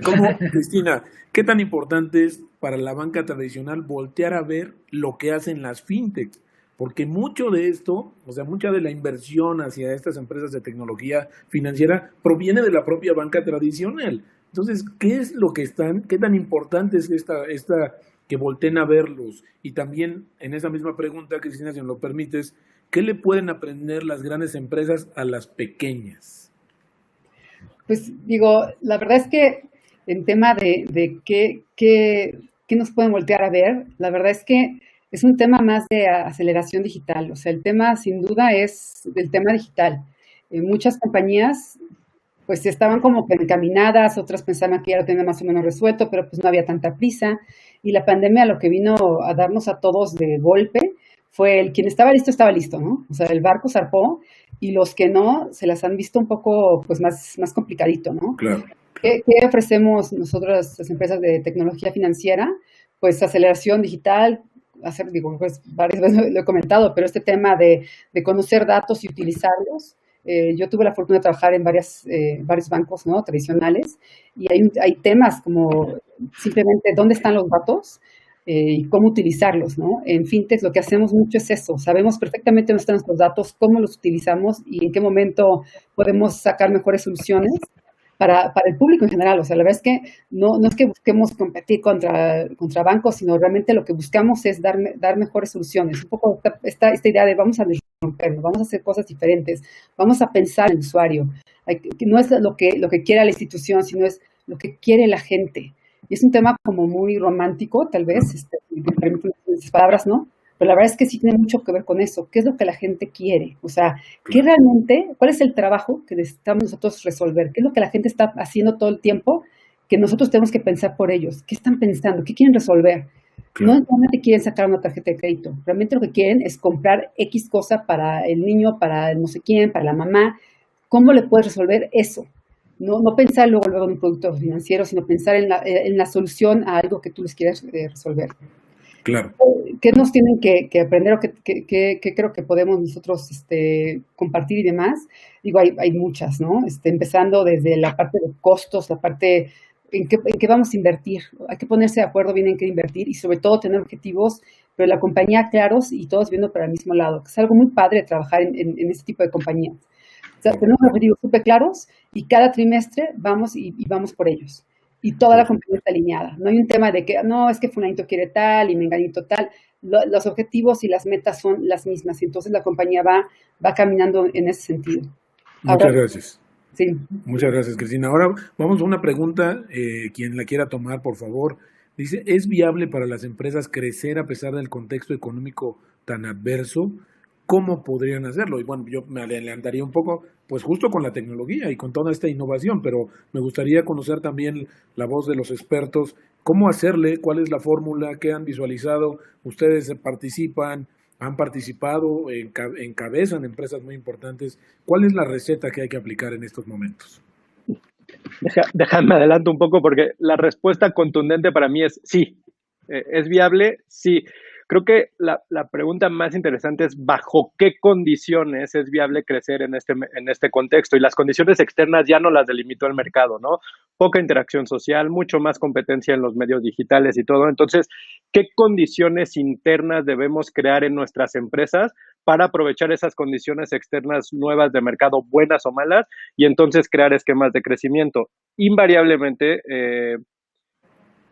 Cristina, ¿qué tan importante es para la banca tradicional voltear a ver lo que hacen las fintechs? Porque mucho de esto, o sea, mucha de la inversión hacia estas empresas de tecnología financiera proviene de la propia banca tradicional. Entonces, qué tan importante es esta que volteen a verlos? Y también, en esa misma pregunta, Cristina, si me lo permites, ¿qué le pueden aprender las grandes empresas a las pequeñas? Pues digo, la verdad es que en tema de qué nos pueden voltear a ver, la verdad es que es un tema más de aceleración digital. O sea, el tema sin duda es el tema digital. Muchas compañías pues estaban como que encaminadas, otras pensaban que ya lo tenían más o menos resuelto, pero pues no había tanta prisa. Y la pandemia lo que vino a darnos a todos de golpe fue quien estaba listo, ¿no? O sea, el barco zarpó y los que no se las han visto un poco pues más complicadito, ¿no? Claro. ¿Qué ofrecemos nosotros, las empresas de tecnología financiera? Pues aceleración digital, pues varias veces lo he comentado, pero este tema de conocer datos y utilizarlos. Yo tuve la fortuna de trabajar en varios bancos, ¿no?, tradicionales, y hay temas como simplemente dónde están los datos y cómo utilizarlos, ¿no? En fintech lo que hacemos mucho es eso, sabemos perfectamente dónde están nuestros datos, cómo los utilizamos y en qué momento podemos sacar mejores soluciones para el público en general. O sea, la verdad es que no es que busquemos competir contra bancos, sino realmente lo que buscamos es dar mejores soluciones. Un poco esta idea de vamos a rompernos, vamos a hacer cosas diferentes, vamos a pensar en el usuario. No es lo que quiere la institución, sino es lo que quiere la gente. Y es un tema como muy romántico, tal vez, me permiten esas palabras, ¿no? Pero la verdad es que sí tiene mucho que ver con eso. ¿Qué es lo que la gente quiere? O sea, cuál es el trabajo que necesitamos nosotros resolver? ¿Qué es lo que la gente está haciendo todo el tiempo que nosotros tenemos que pensar por ellos? ¿Qué están pensando? ¿Qué quieren resolver? No solamente quieren sacar una tarjeta de crédito. Realmente lo que quieren es comprar X cosa para el niño, para el no sé quién, para la mamá. ¿Cómo le puedes resolver eso? No pensar luego en un producto financiero, sino pensar en la solución a algo que tú les quieres resolver. Claro. ¿Qué nos tienen que aprender o qué creo que podemos nosotros compartir y demás? Digo, hay muchas, ¿no? Empezando desde la parte de costos, la parte en qué vamos a invertir. Hay que ponerse de acuerdo bien en qué invertir y sobre todo tener objetivos, pero la compañía claros y todos viendo para el mismo lado, que es algo muy padre de trabajar en este tipo de compañías. O sea, tenemos objetivos súper claros y cada trimestre vamos y vamos por ellos. Y toda la compañía está alineada. No hay un tema de que, no, es que fulanito quiere tal y menganito tal. Los objetivos y las metas son las mismas. Y entonces la compañía va caminando en ese sentido. Muchas gracias. Sí. Muchas gracias, Cristina. Ahora vamos a una pregunta, quien la quiera tomar, por favor. Dice, ¿es viable para las empresas crecer a pesar del contexto económico tan adverso? ¿Cómo podrían hacerlo? Y bueno, yo me adelantaría un poco, pues justo con la tecnología y con toda esta innovación, pero me gustaría conocer también la voz de los expertos, cómo hacerle, cuál es la fórmula, qué han visualizado, ustedes participan, han participado, encabezan empresas muy importantes. ¿Cuál es la receta que hay que aplicar en estos momentos? Déjame adelanto un poco porque la respuesta contundente para mí es sí. ¿Es viable? Sí. Creo que la pregunta más interesante es bajo qué condiciones es viable crecer en este contexto. Y las condiciones externas ya no las delimitó el mercado, ¿no? Poca interacción social, mucho más competencia en los medios digitales y todo. Entonces, ¿qué condiciones internas debemos crear en nuestras empresas para aprovechar esas condiciones externas nuevas de mercado, buenas o malas, y entonces crear esquemas de crecimiento? Invariablemente,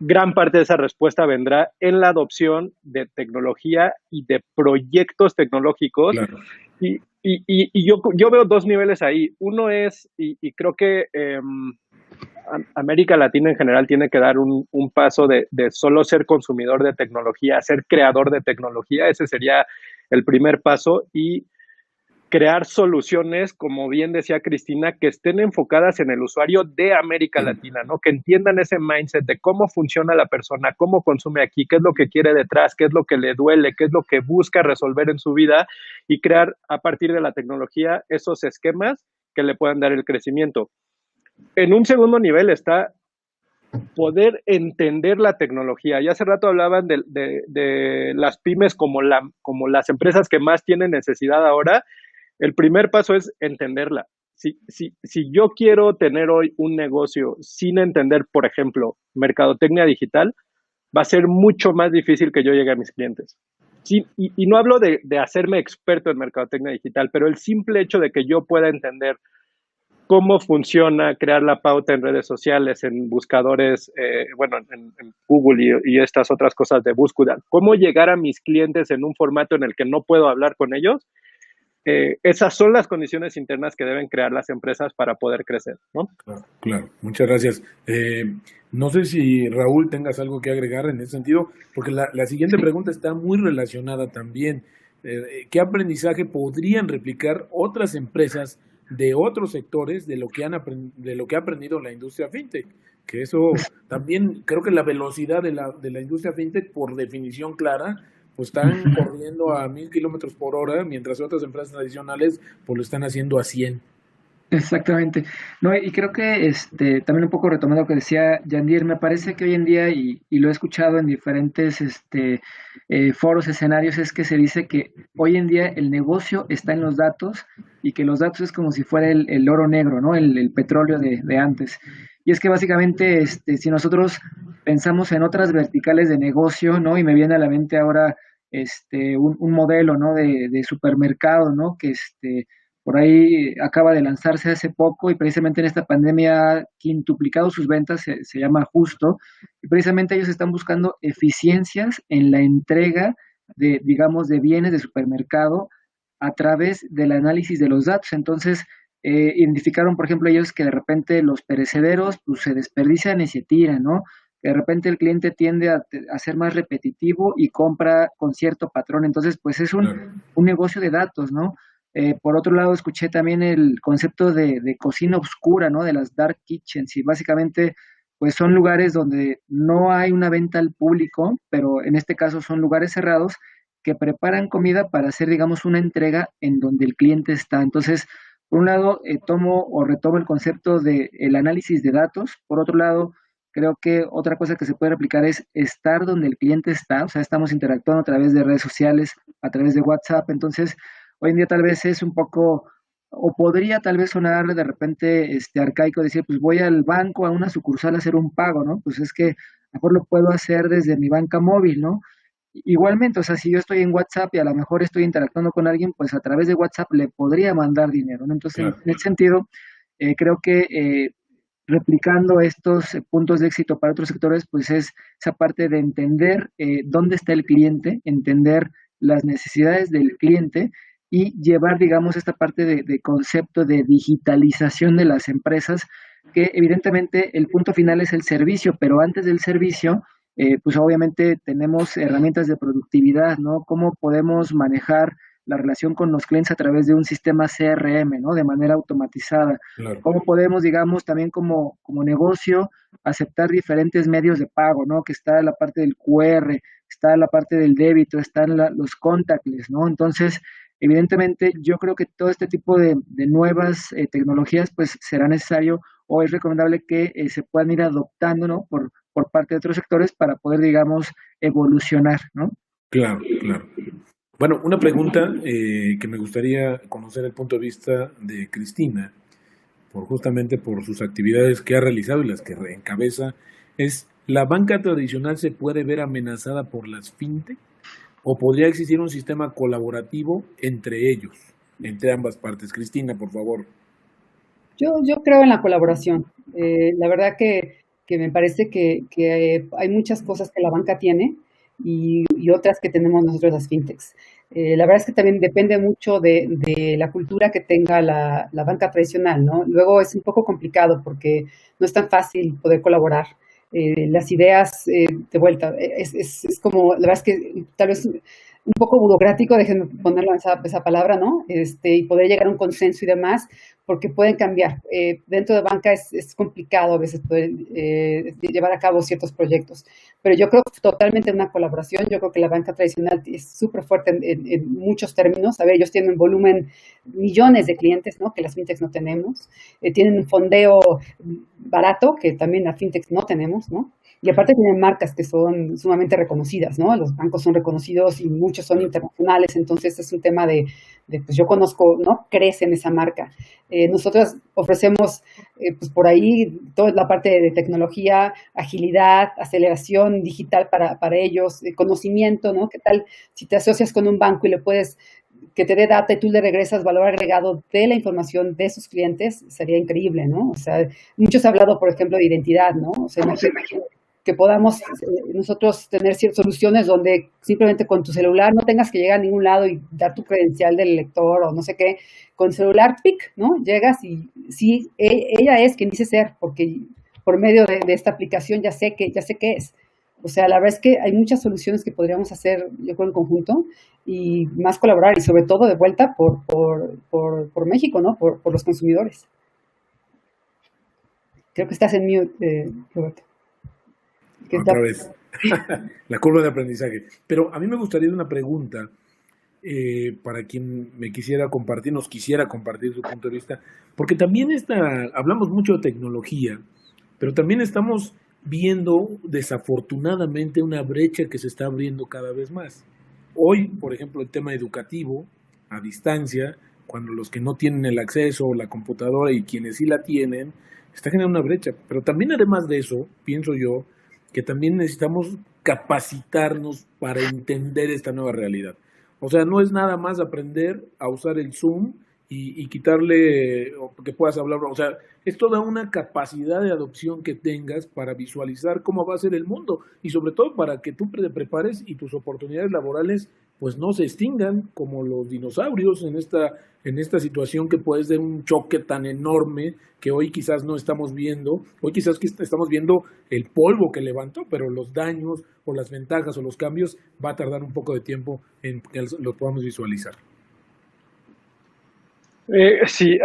gran parte de esa respuesta vendrá en la adopción de tecnología y de proyectos tecnológicos. Claro. Y yo veo dos niveles ahí. Uno es, y creo que América Latina en general tiene que dar un paso de solo ser consumidor de tecnología a ser creador de tecnología. Ese sería el primer paso. Y crear soluciones, como bien decía Cristina, que estén enfocadas en el usuario de América Latina, ¿no? Que entiendan ese mindset de cómo funciona la persona, cómo consume aquí, qué es lo que quiere detrás, qué es lo que le duele, qué es lo que busca resolver en su vida y crear a partir de la tecnología esos esquemas que le puedan dar el crecimiento. En un segundo nivel está poder entender la tecnología. Ya hace rato hablaban de las pymes como las empresas que más tienen necesidad ahora. El primer paso es entenderla. Si yo quiero tener hoy un negocio sin entender, por ejemplo, mercadotecnia digital, va a ser mucho más difícil que yo llegue a mis clientes. Sí, y no hablo de hacerme experto en mercadotecnia digital, pero el simple hecho de que yo pueda entender cómo funciona crear la pauta en redes sociales, en buscadores, en Google y estas otras cosas de búsqueda, cómo llegar a mis clientes en un formato en el que no puedo hablar con ellos. Esas son las condiciones internas que deben crear las empresas para poder crecer, ¿no? Claro. Muchas gracias. No sé si Raúl tengas algo que agregar en ese sentido, porque la siguiente pregunta está muy relacionada también. ¿Qué aprendizaje podrían replicar otras empresas de otros sectores de lo que ha aprendido la industria fintech? Que eso también creo que la velocidad de la industria fintech, por definición clara, pues están corriendo a 1000 kilómetros por hora, mientras otras empresas tradicionales pues lo están haciendo a 100. Exactamente. No, y creo que también un poco retomando lo que decía Yandir, me parece que hoy en día, y lo he escuchado en diferentes foros, escenarios, es que se dice que hoy en día el negocio está en los datos y que los datos es como si fuera el oro negro, ¿no? El petróleo de antes. Y es que básicamente, si nosotros pensamos en otras verticales de negocio, ¿no? Y me viene a la mente ahora un modelo, ¿no? De supermercado, ¿no? Que por ahí acaba de lanzarse hace poco y precisamente en esta pandemia ha quintuplicado sus ventas, se llama Justo, y precisamente ellos están buscando eficiencias en la entrega de, digamos, de bienes de supermercado a través del análisis de los datos. Entonces, identificaron, por ejemplo, ellos que de repente los perecederos pues, se desperdician y se tiran, ¿no? Que de repente el cliente tiende a ser más repetitivo y compra con cierto patrón. Entonces, pues es un negocio de datos, ¿no? Por otro lado, escuché también el concepto de cocina oscura, ¿no? De las dark kitchens y básicamente, pues son lugares donde no hay una venta al público, pero en este caso son lugares cerrados que preparan comida para hacer, digamos, una entrega en donde el cliente está. Entonces, por un lado, tomo o retomo el concepto del análisis de datos. Por otro lado, creo que otra cosa que se puede replicar es estar donde el cliente está, o sea, estamos interactuando a través de redes sociales, a través de WhatsApp. Entonces, hoy en día tal vez es un poco o podría tal vez sonar de repente arcaico decir, pues voy al banco, a una sucursal a hacer un pago, ¿no? Pues es que mejor lo puedo hacer desde mi banca móvil, ¿no? Igualmente, o sea, si yo estoy en WhatsApp y a lo mejor estoy interactuando con alguien, pues a través de WhatsApp le podría mandar dinero, ¿no? Entonces, Claro, en ese sentido, creo que replicando estos puntos de éxito para otros sectores, pues es esa parte de entender dónde está el cliente, entender las necesidades del cliente y llevar, digamos, esta parte de concepto de digitalización de las empresas, que evidentemente el punto final es el servicio, pero antes del servicio, pues obviamente tenemos herramientas de productividad, ¿no? ¿Cómo podemos manejar la relación con los clientes a través de un sistema CRM, ¿no? De manera automatizada. claro. ¿Cómo podemos, digamos, también como negocio aceptar diferentes medios de pago, ¿no? Que está la parte del QR, está la parte del débito, están los contactless, ¿no? Entonces, evidentemente, yo creo que todo este tipo de nuevas tecnologías, pues será necesario o es recomendable que se puedan ir adoptando, ¿no? Por parte de otros sectores para poder, digamos, evolucionar, ¿no? Claro, claro. Bueno, una pregunta que me gustaría conocer el punto de vista de Cristina, justamente por sus actividades que ha realizado y las que encabeza, es: ¿la banca tradicional se puede ver amenazada por las fintech? ¿O podría existir un sistema colaborativo entre ellos, entre ambas partes? Cristina, por favor. Yo creo en la colaboración. La verdad que me parece que hay muchas cosas que la banca tiene y otras que tenemos nosotros las fintechs. La verdad es que también depende mucho de la cultura que tenga la banca tradicional, ¿no? Luego es un poco complicado porque no es tan fácil poder colaborar. Las ideas de vuelta, es como, la verdad es que tal vez un poco burocrático, déjenme ponerlo en esa palabra, ¿no? Y poder llegar a un consenso y demás, porque pueden cambiar. Dentro de banca es complicado a veces poder llevar a cabo ciertos proyectos, pero yo creo totalmente en una colaboración. Yo creo que la banca tradicional es súper fuerte en muchos términos. A ver, ellos tienen volumen, millones de clientes, ¿no? Que las fintechs no tenemos. Tienen un fondeo barato, que también las fintechs no tenemos, ¿no? Y aparte tienen marcas que son sumamente reconocidas, ¿no? Los bancos son reconocidos y muchos son internacionales, entonces es un tema pues yo conozco, ¿no? Crece en esa marca. Nosotros ofrecemos, pues por ahí, toda la parte de tecnología, agilidad, aceleración digital para ellos, conocimiento, ¿no? ¿Qué tal si te asocias con un banco y le puedes que te dé data y tú le regresas valor agregado de la información de sus clientes? Sería increíble, ¿no? O sea, muchos han hablado, por ejemplo, de identidad, ¿no? O sea, imagínate que podamos nosotros tener ciertas soluciones donde simplemente con tu celular no tengas que llegar a ningún lado y dar tu credencial del lector o no sé qué, con celular, pic, ¿no? Llegas y sí, ella es quien dice ser, porque por medio de esta aplicación ya sé qué es. O sea, la verdad es que hay muchas soluciones que podríamos hacer, yo creo, en conjunto y más colaborar y sobre todo de vuelta por México, ¿no? Por los consumidores. Creo que estás en mute, Roberto. Otra vez. La curva de aprendizaje. Pero a mí me gustaría una pregunta para quien me quisiera compartir, nos quisiera compartir su punto de vista, porque también hablamos mucho de tecnología, pero también estamos viendo desafortunadamente una brecha que se está abriendo cada vez más. Hoy, por ejemplo, el tema educativo a distancia, cuando los que no tienen el acceso o la computadora y quienes sí la tienen, está generando una brecha. Pero también, además de eso, pienso yo que también necesitamos capacitarnos para entender esta nueva realidad. O sea, no es nada más aprender a usar el Zoom y quitarle, o que puedas hablar, o sea, es toda una capacidad de adopción que tengas para visualizar cómo va a ser el mundo y sobre todo para que tú te prepares y tus oportunidades laborales pues no se extingan como los dinosaurios en esta situación que puede ser un choque tan enorme que hoy quizás no estamos viendo. Hoy quizás que estamos viendo el polvo que levantó, pero los daños o las ventajas o los cambios va a tardar un poco de tiempo en que los podamos visualizar. Sí,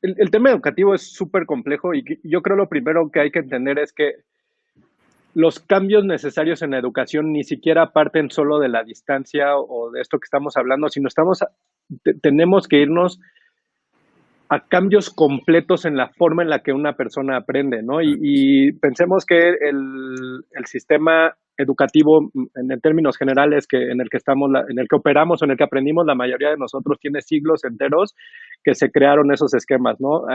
el tema educativo es súper complejo y yo creo lo primero que hay que entender es que los cambios necesarios en la educación ni siquiera parten solo de la distancia o de esto que estamos hablando, sino tenemos que irnos a cambios completos en la forma en la que una persona aprende, ¿no? Y pensemos que el sistema educativo en términos generales en el que estamos, en el que operamos o en el que aprendimos, la mayoría de nosotros tiene siglos enteros que se crearon esos esquemas, ¿no?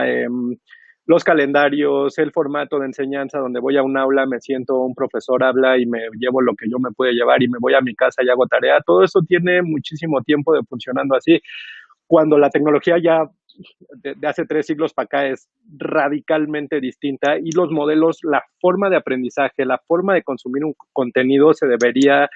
Los calendarios, el formato de enseñanza donde voy a un aula, me siento, un profesor habla y me llevo lo que yo me pude llevar y me voy a mi casa y hago tarea, todo eso tiene muchísimo tiempo de funcionando así. Cuando la tecnología ya de hace 3 siglos para acá es radicalmente distinta y los modelos, la forma de aprendizaje, la forma de consumir un contenido se debería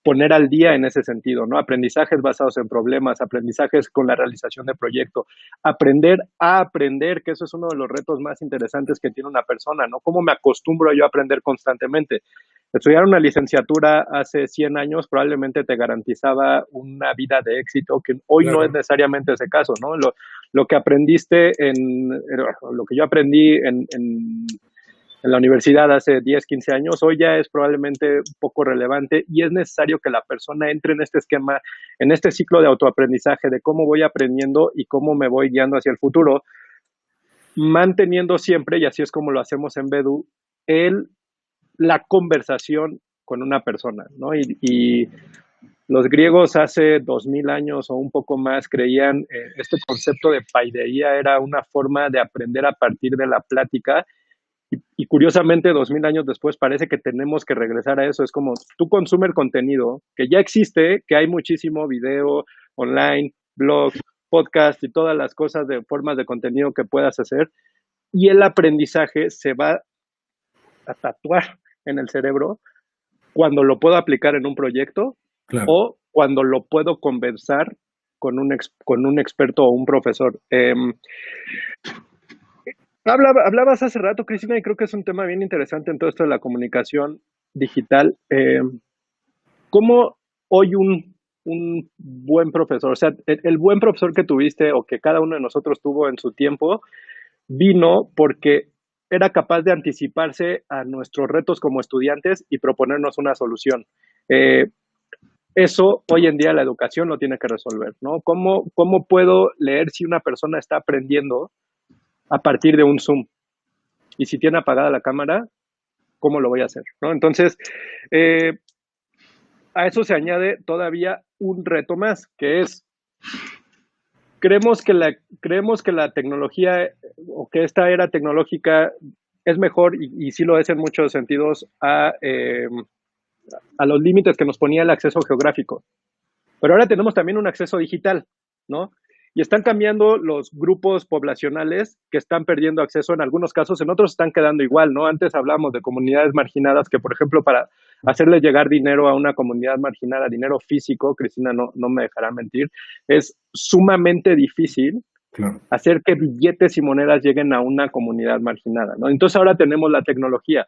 poner al día en ese sentido, ¿no? Aprendizajes basados en problemas, aprendizajes con la realización de proyecto, aprender a aprender, que eso es uno de los retos más interesantes que tiene una persona, ¿no? ¿Cómo me acostumbro yo a aprender constantemente? Estudiar una licenciatura hace 100 años probablemente te garantizaba una vida de éxito, que hoy no es necesariamente ese caso, ¿no? Lo que aprendiste lo que yo aprendí en la universidad hace 10, 15 años, hoy ya es probablemente poco relevante y es necesario que la persona entre en este esquema, en este ciclo de autoaprendizaje de cómo voy aprendiendo y cómo me voy guiando hacia el futuro, manteniendo siempre, y así es como lo hacemos en Bedu, la conversación con una persona, ¿no? Y los griegos hace 2000 años o un poco más creían este concepto de paideía era una forma de aprender a partir de la plática. Y curiosamente, 2000 años después, parece que tenemos que regresar a eso. Es como tú consumes el contenido que ya existe, que hay muchísimo video online, blog, podcast y todas las cosas de formas de contenido que puedas hacer. Y el aprendizaje se va a tatuar en el cerebro cuando lo puedo aplicar en un proyecto o cuando lo puedo conversar con un experto o un profesor. Hablabas hace rato, Cristina, y creo que es un tema bien interesante en todo esto de la comunicación digital. ¿Cómo hoy un buen profesor, o sea, el buen profesor que tuviste o que cada uno de nosotros tuvo en su tiempo, vino porque era capaz de anticiparse a nuestros retos como estudiantes y proponernos una solución? Eso hoy en día la educación lo tiene que resolver, ¿no? ¿Cómo puedo leer si una persona está aprendiendo a partir de un Zoom? Y si tiene apagada la cámara, ¿cómo lo voy a hacer? ¿No? Entonces, a eso se añade todavía un reto más, que es, creemos que la tecnología o que esta era tecnológica es mejor, y sí lo es en muchos sentidos, a los límites que nos ponía el acceso geográfico. Pero ahora tenemos también un acceso digital, ¿no? Y están cambiando los grupos poblacionales que están perdiendo acceso en algunos casos, en otros están quedando igual, ¿no? Antes hablábamos de comunidades marginadas que, por ejemplo, para hacerle llegar dinero a una comunidad marginada, dinero físico, Cristina no me dejará mentir, es sumamente difícil hacer que billetes y monedas lleguen a una comunidad marginada, ¿no? Entonces ahora tenemos la tecnología.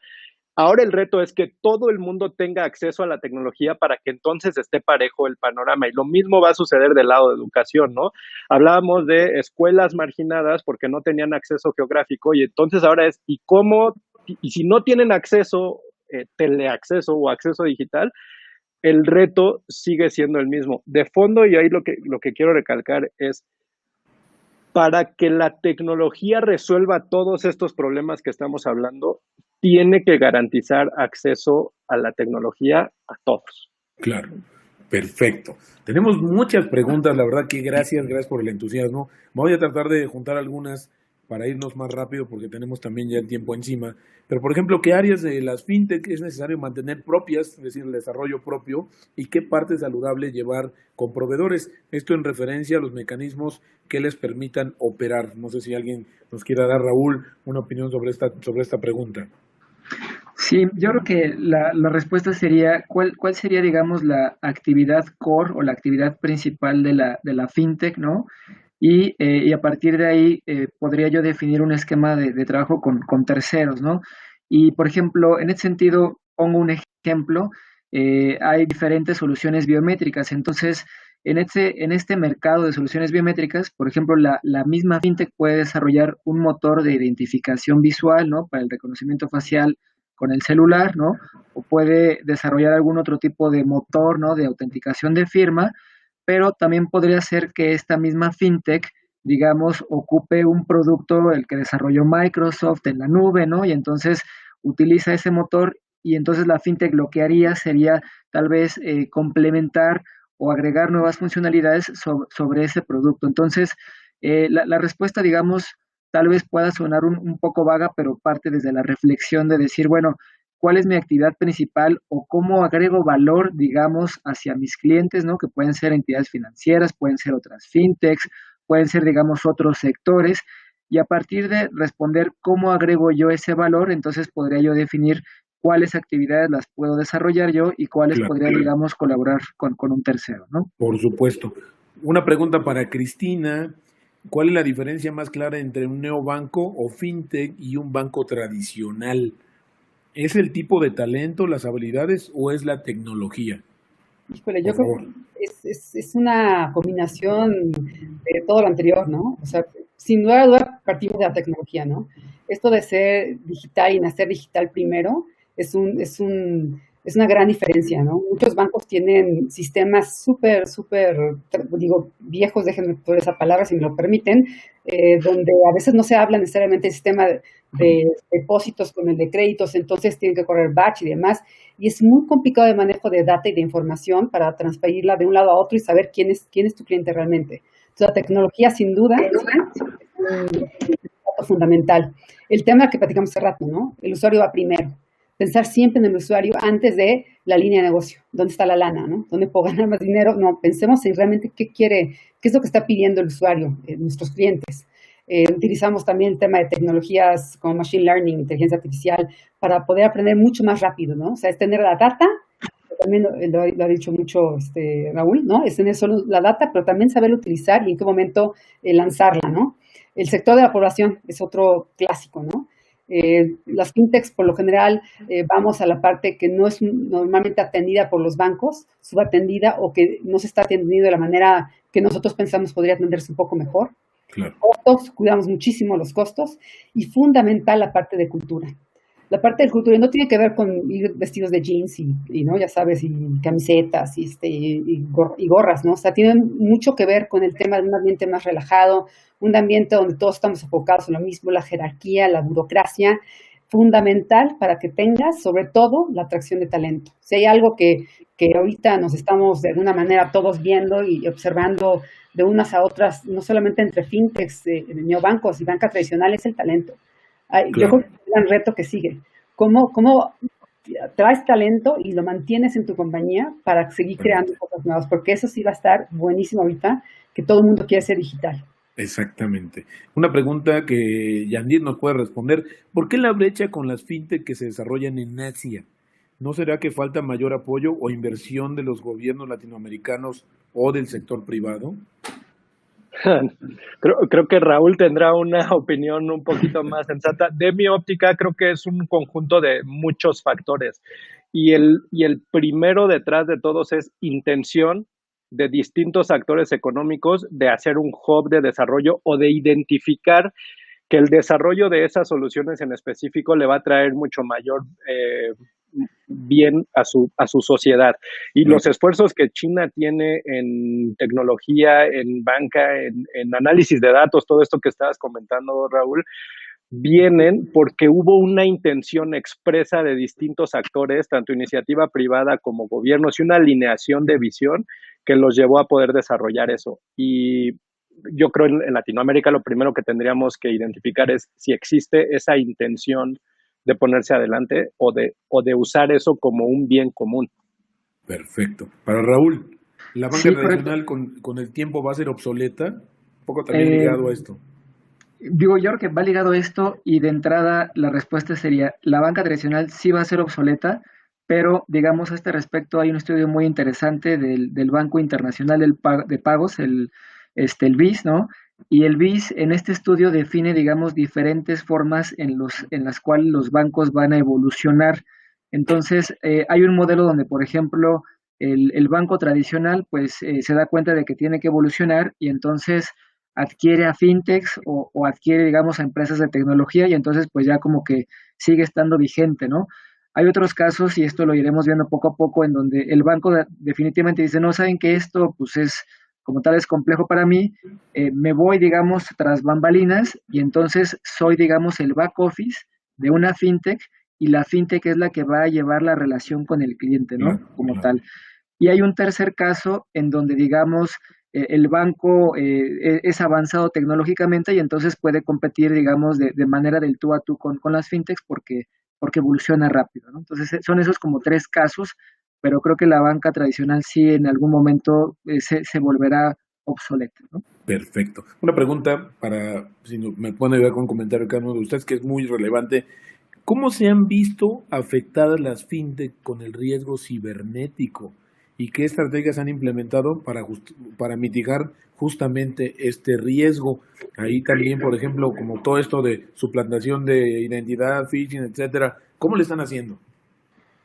Ahora el reto es que todo el mundo tenga acceso a la tecnología para que entonces esté parejo el panorama. Y lo mismo va a suceder del lado de educación, ¿no? Hablábamos de escuelas marginadas porque no tenían acceso geográfico y entonces ahora es, ¿y si no tienen acceso, teleacceso o acceso digital? El reto sigue siendo el mismo. De fondo, y ahí lo que quiero recalcar es, para que la tecnología resuelva todos estos problemas que estamos hablando, tiene que garantizar acceso a la tecnología a todos. Claro, perfecto. Tenemos muchas preguntas, la verdad que gracias por el entusiasmo. Voy a tratar de juntar algunas para irnos más rápido porque tenemos también ya el tiempo encima. Pero, por ejemplo, ¿qué áreas de las fintech es necesario mantener propias, es decir, el desarrollo propio, y qué parte es saludable llevar con proveedores? Esto en referencia a los mecanismos que les permitan operar. No sé si alguien nos quiera dar, Raúl, una opinión sobre esta pregunta. Sí, yo creo que la respuesta sería, ¿cuál sería, digamos, la actividad core o la actividad principal de la fintech, ¿no? Y a partir de ahí podría yo definir un esquema de trabajo con terceros, ¿no? Y, por ejemplo, en este sentido, pongo un ejemplo, hay diferentes soluciones biométricas, entonces, en este mercado de soluciones biométricas, por ejemplo, la misma fintech puede desarrollar un motor de identificación visual, ¿no? Para el reconocimiento facial con el celular, ¿no? O puede desarrollar algún otro tipo de motor, ¿no? De autenticación de firma, pero también podría ser que esta misma fintech, digamos, ocupe un producto el que desarrolló Microsoft en la nube, ¿no? Y entonces utiliza ese motor y entonces la fintech lo que haría sería tal vez complementar o agregar nuevas funcionalidades sobre ese producto. Entonces, la respuesta, digamos, tal vez pueda sonar un poco vaga, pero parte desde la reflexión de decir, bueno, ¿cuál es mi actividad principal o cómo agrego valor, digamos, hacia mis clientes, ¿no? Que pueden ser entidades financieras, pueden ser otras fintechs, pueden ser, digamos, otros sectores. Y a partir de responder cómo agrego yo ese valor, entonces podría yo definir cuáles actividades las puedo desarrollar yo y cuáles Claro, podría, digamos, colaborar con un tercero, ¿no? por supuesto. Una pregunta para Cristina. ¿Cuál es la diferencia más clara entre un neobanco o fintech y un banco tradicional? ¿Es el tipo de talento, las habilidades o es la tecnología? Híjole, yo Por creo favor. que es una combinación de todo lo anterior, ¿no? O sea, sin duda partimos de la tecnología, ¿no? Esto de ser digital y nacer digital primero es una gran diferencia, ¿no? Muchos bancos tienen sistemas súper, digo, viejos, déjenme por esa palabra, si me lo permiten, donde a veces no se habla necesariamente del sistema de depósitos con el de créditos, entonces tienen que correr batch y demás, y es muy complicado el manejo de data y de información para transferirla de un lado a otro y saber quién es tu cliente realmente. Entonces, la tecnología, sin duda, es un dato fundamental. El tema que platicamos hace rato, ¿no? El usuario va primero. Pensar siempre en el usuario antes de la línea de negocio. ¿Dónde está la lana, no? ¿Dónde puedo ganar más dinero? No, pensemos en realmente qué quiere, qué es lo que está pidiendo el usuario, nuestros clientes. Utilizamos también el tema de tecnologías como Machine Learning, inteligencia artificial, para poder aprender mucho más rápido, ¿no? O sea, es tener la data, también lo ha dicho mucho Raúl, ¿no? Es tener solo la data, pero también saberlo utilizar y en qué momento lanzarla, ¿no? El sector de la población es otro clásico, ¿no? Las fintechs, por lo general, vamos a la parte que no es normalmente atendida por los bancos, subatendida o que no se está atendiendo de la manera que nosotros pensamos podría atenderse un poco mejor. Claro. Costos, cuidamos muchísimo los costos y fundamental la parte de cultura. La parte de cultura no tiene que ver con ir vestidos de jeans y ¿no? Ya sabes, y camisetas y gorras, ¿no? O sea, tiene mucho que ver con el tema de un ambiente más relajado, un ambiente donde todos estamos enfocados en lo mismo, la jerarquía, la burocracia, fundamental para que tengas, sobre todo, la atracción de talento. Si hay algo que ahorita nos estamos de alguna manera todos viendo y observando de unas a otras, no solamente entre fintechs, neobancos y banca tradicional, es el talento. Yo Claro. creo que es un gran reto que sigue. ¿Cómo traes talento y lo mantienes en tu compañía para seguir creando cosas nuevas? Porque eso sí va a estar buenísimo ahorita, que todo el mundo quiere ser digital. Exactamente. Una pregunta que Yandir nos puede responder. ¿Por qué la brecha con las fintech que se desarrollan en Asia? ¿No será que falta mayor apoyo o inversión de los gobiernos latinoamericanos o del sector privado? Creo que Raúl tendrá una opinión un poquito más sensata. De mi óptica, creo que es un conjunto de muchos factores. Y el primero detrás de todos es intención de distintos actores económicos de hacer un hub de desarrollo o de identificar que el desarrollo de esas soluciones en específico le va a traer mucho mayor bien a su sociedad. Y los esfuerzos que China tiene en tecnología, en banca, en análisis de datos, todo esto que estabas comentando, Raúl, vienen porque hubo una intención expresa de distintos actores, tanto iniciativa privada como gobiernos, y una alineación de visión que los llevó a poder desarrollar eso. Y yo creo en Latinoamérica lo primero que tendríamos que identificar es si existe esa intención de ponerse adelante o de usar eso como un bien común. Perfecto. Para Raúl, ¿la banca Sí, correcto. tradicional con el tiempo va a ser obsoleta? Un poco también ligado a esto. Digo, yo creo que va ligado a esto y de entrada la respuesta sería, la banca tradicional sí va a ser obsoleta, pero digamos a este respecto hay un estudio muy interesante del Banco Internacional de Pagos, el BIS, ¿no? Y el BIS en este estudio define, digamos, diferentes formas en las cuales los bancos van a evolucionar. Entonces, hay un modelo donde, por ejemplo, el banco tradicional, pues, se da cuenta de que tiene que evolucionar y entonces adquiere a fintechs o adquiere, digamos, a empresas de tecnología y entonces pues ya como que sigue estando vigente, ¿no? Hay otros casos, y esto lo iremos viendo poco a poco, en donde el banco definitivamente dice, no, saben que esto pues es como tal es complejo para mí, me voy, digamos, tras bambalinas y entonces soy, digamos, el back office de una fintech y la fintech es la que va a llevar la relación con el cliente, ¿no? Claro, Como claro. tal. Y hay un tercer caso en donde, digamos, el banco es avanzado tecnológicamente y entonces puede competir, digamos, de manera del tú a tú con las fintechs porque evoluciona rápido, ¿no? Entonces, son esos como tres casos, pero creo que la banca tradicional sí en algún momento se volverá obsoleta, ¿no? Perfecto. Una pregunta para, si me pueden ayudar con un comentario cada uno de ustedes, que es muy relevante. ¿Cómo se han visto afectadas las fintech con el riesgo cibernético? ¿Y qué estrategias han implementado para mitigar justamente este riesgo? Ahí también, por ejemplo, como todo esto de suplantación de identidad, phishing, etcétera, ¿cómo le están haciendo?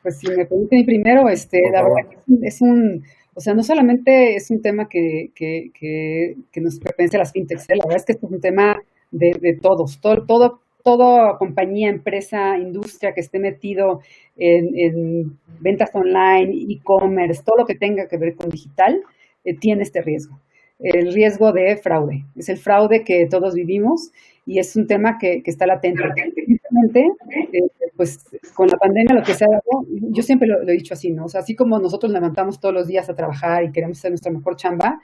Pues si me permiten primero, Por la favor. verdad que o sea, no solamente es un tema que nos pertenece a las fintechs, la verdad es que esto es un tema de todos, toda compañía, empresa, industria que esté metido en ventas online, e-commerce, todo lo que tenga que ver con digital, tiene este riesgo. El riesgo de fraude. Es el fraude que todos vivimos y es un tema que está latente. Justamente, pues con la pandemia lo que se ha dado, yo siempre lo he dicho así, ¿no? O sea, así como nosotros levantamos todos los días a trabajar y queremos hacer nuestra mejor chamba,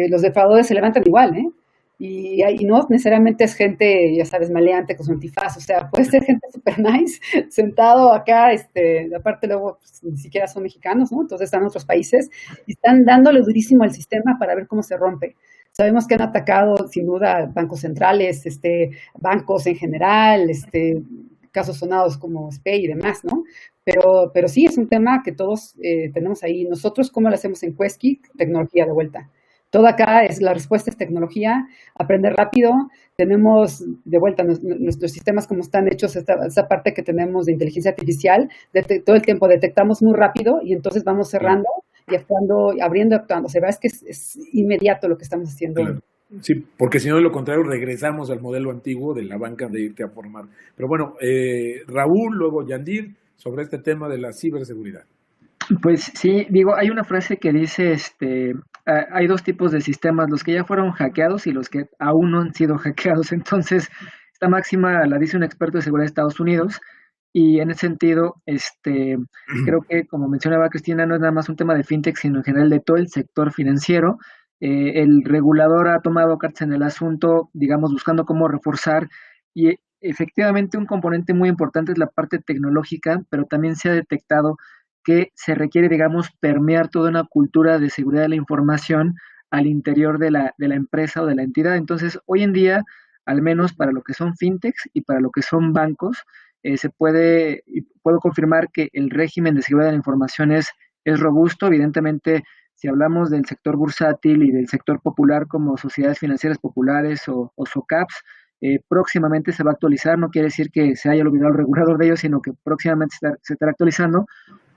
los defraudadores se levantan igual, ¿eh? Y no necesariamente es gente, ya sabes, maleante con su antifaz, o sea, puede ser gente super nice, sentado acá, aparte luego pues, ni siquiera son mexicanos, ¿no? Entonces están en otros países y están dándole durísimo al sistema para ver cómo se rompe. Sabemos que han atacado sin duda bancos centrales, bancos en general, casos sonados como SPEI y demás, ¿no? Pero sí es un tema que todos tenemos ahí. Nosotros, ¿cómo lo hacemos en Quesky? Tecnología de vuelta. Todo acá es, la respuesta es tecnología, aprender rápido. Tenemos de vuelta nuestros sistemas como están hechos, esta parte que tenemos de inteligencia artificial, todo el tiempo detectamos muy rápido y entonces vamos cerrando y actuando, abriendo y actuando. O sea, es que es inmediato lo que estamos haciendo. Claro. Sí, porque si no, de lo contrario, regresamos al modelo antiguo de la banca de irte a formar. Pero bueno, Raúl, luego Yandir, sobre este tema de la ciberseguridad. Pues sí, digo, hay una frase que dice, hay dos tipos de sistemas, los que ya fueron hackeados y los que aún no han sido hackeados. Entonces, esta máxima la dice un experto de seguridad de Estados Unidos y en ese sentido, creo que, como mencionaba Cristina, no es nada más un tema de fintech, sino en general de todo el sector financiero. El regulador ha tomado cartas en el asunto, digamos, buscando cómo reforzar y efectivamente un componente muy importante es la parte tecnológica, pero también se ha detectado que se requiere, digamos, permear toda una cultura de seguridad de la información al interior de la empresa o de la entidad. Entonces, hoy en día, al menos para lo que son fintechs y para lo que son bancos, puedo confirmar que el régimen de seguridad de la información es robusto. Evidentemente, si hablamos del sector bursátil y del sector popular como sociedades financieras populares o SOCAPs, próximamente se va a actualizar, no quiere decir que se haya olvidado el regulador de ellos, sino que próximamente se estará actualizando,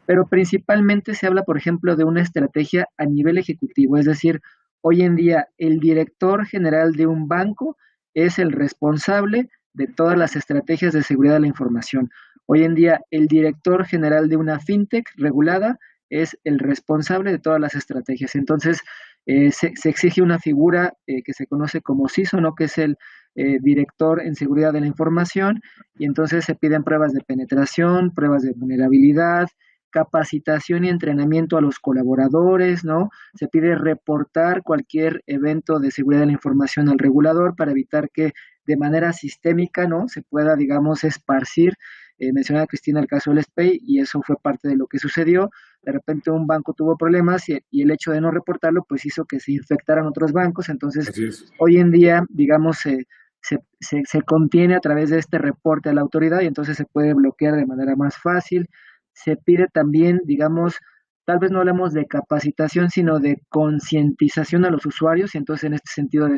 pero principalmente se habla, por ejemplo, de una estrategia a nivel ejecutivo, es decir, hoy en día el director general de un banco es el responsable de todas las estrategias de seguridad de la información. Hoy en día el director general de una fintech regulada es el responsable de todas las estrategias. Entonces, se exige una figura que se conoce como CISO, ¿no? Que es el director en seguridad de la información, y entonces se piden pruebas de penetración, pruebas de vulnerabilidad, capacitación y entrenamiento a los colaboradores, ¿no? Se pide reportar cualquier evento de seguridad de la información al regulador para evitar que de manera sistémica, ¿no? Se pueda, digamos, esparcir. Mencionaba Cristina el caso del SPEI y eso fue parte de lo que sucedió. De repente un banco tuvo problemas y el hecho de no reportarlo, pues hizo que se infectaran otros bancos. Entonces, Así es. hoy en día, digamos, se contiene a través de este reporte a la autoridad y entonces se puede bloquear de manera más fácil. Se pide también, digamos, tal vez no hablamos de capacitación, sino de concientización a los usuarios, y entonces en este sentido